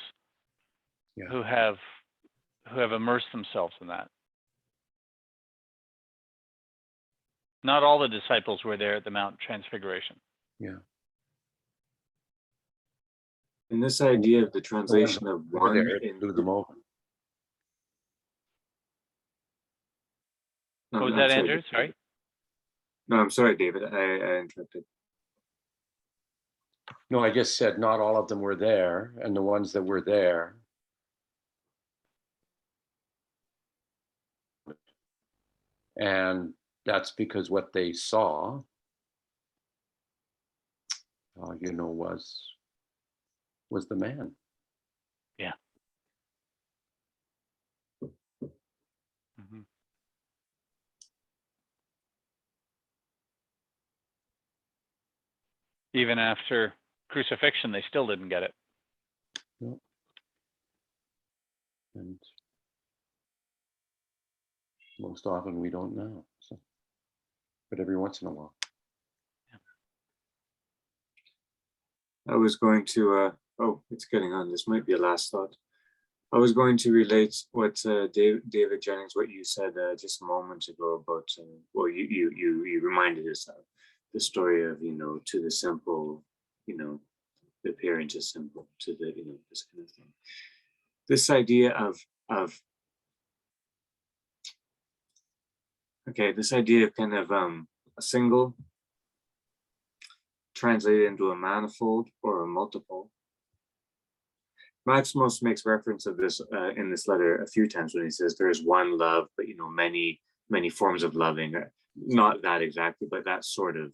who have immersed themselves in that. Not all the disciples were there at the Mount Transfiguration. Yeah. And this idea of the translation of one blew them over. No, What was no, that, sorry, Andrew? Sorry. No, I'm sorry, David. I interrupted. No, I just said not all of them were there, and the ones that were there and that's because what they saw, was the man. Yeah. Mm-hmm. Even after crucifixion, they still didn't get it. No. And most often we don't know. So, but every once in a while. I was going to, it's getting on. This might be a last thought. I was going to relate what David Jennings, what you said just a moment ago about, you reminded us of the story of, to the simple, the appearance is simple, to the, this kind of thing. This idea this idea of kind of a single translated into a manifold or a multiple. Maximus makes reference of this in this letter a few times when he says there is one love, but many forms of loving. Not that exactly, but that sort of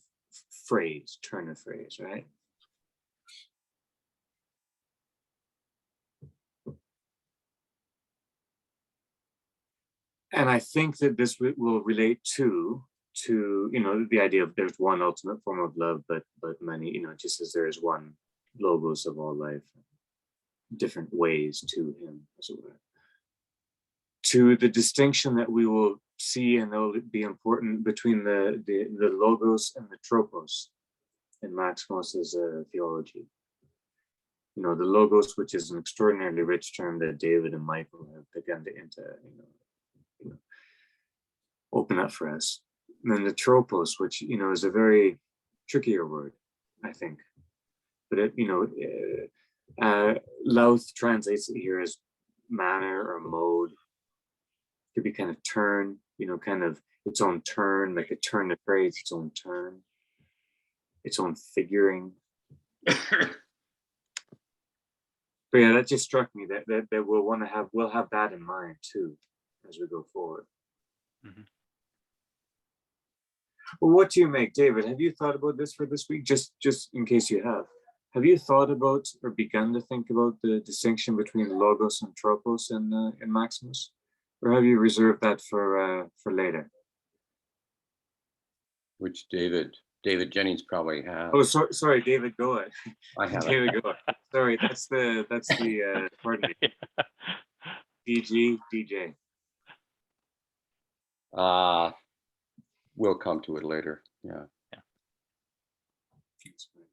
phrase, turn of phrase, right? And I think that this will relate to the idea of there's one ultimate form of love, but many, just as there is one logos of all life, different ways to him, as it were. To the distinction that we will see, and that will be important, between the logos and the tropos in Maximus's theology. The logos, which is an extraordinarily rich term that David and Michael have begun to open up for us. And then the tropos, which is a very trickier word, I think. But it, Louth translates it here as manner or mode. It could be kind of turn, kind of its own turn, like a turn of phrase, its own turn, its own figuring. But yeah, that just struck me that we'll have that in mind too as we go forward. Mm-hmm. Well, what do you make, David? Have you thought about this for this week? Just in case you have. Have you thought about or begun to think about the distinction between logos and tropos in Maximus, or have you reserved that for later? Which David Jennings probably has. Oh, sorry, David, go ahead. I have David, go ahead. Sorry, that's the pardon me. DJ. We'll come to it later. Yeah.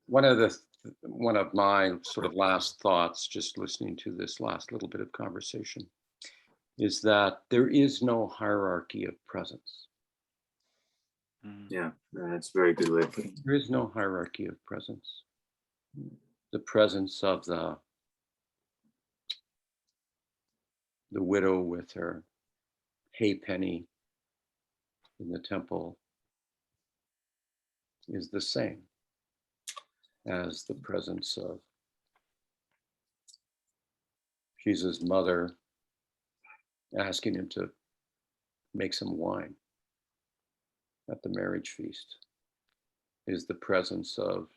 One of my sort of last thoughts, just listening to this last little bit of conversation, is that there is no hierarchy of presence. Yeah, that's a very good way of putting it. There is no hierarchy of presence. The presence of the widow with her hay penny in the temple is the same. as the presence of Jesus' mother asking him to make some wine at the marriage feast, is the presence of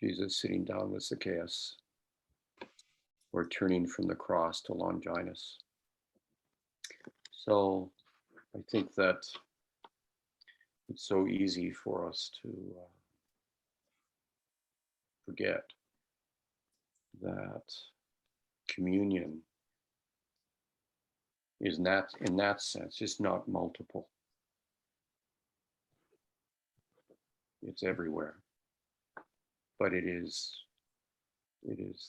Jesus sitting down with Zacchaeus, or turning from the cross to Longinus. So I think that it's so easy for us to forget that communion is not, in that sense, it's not multiple. It's everywhere, but it is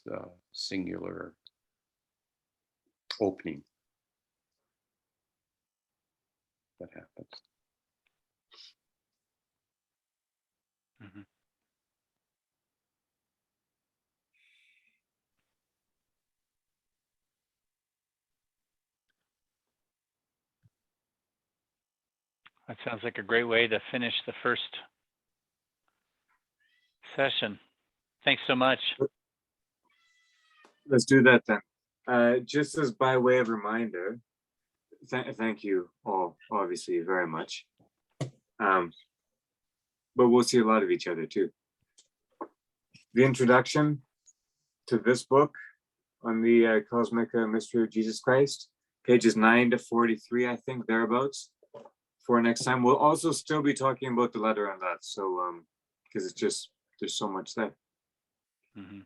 the singular opening that happens. Mhm. That sounds like a great way to finish the first session. Thanks so much. Let's do that then. Just as by way of reminder, thank you all, obviously, very much. But we'll see a lot of each other too. The introduction to this book on the Cosmic Mystery of Jesus Christ, pages 9 to 43, I think, thereabouts. For next time, we'll also still be talking about the letter on that. So, because it's just, there's so much there. Mm-hmm.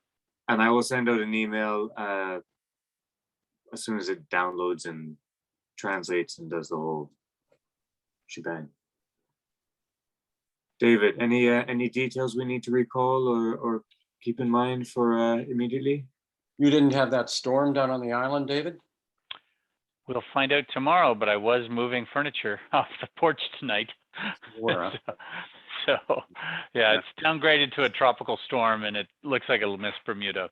And I will send out an email as soon as it downloads and translates and does the whole shebang. David, any details we need to recall or keep in mind for immediately? You didn't have that storm down on the island, David? We'll find out tomorrow, but I was moving furniture off the porch tonight. Or, so, yeah, it's downgraded to a tropical storm and it looks like it'll miss Bermuda.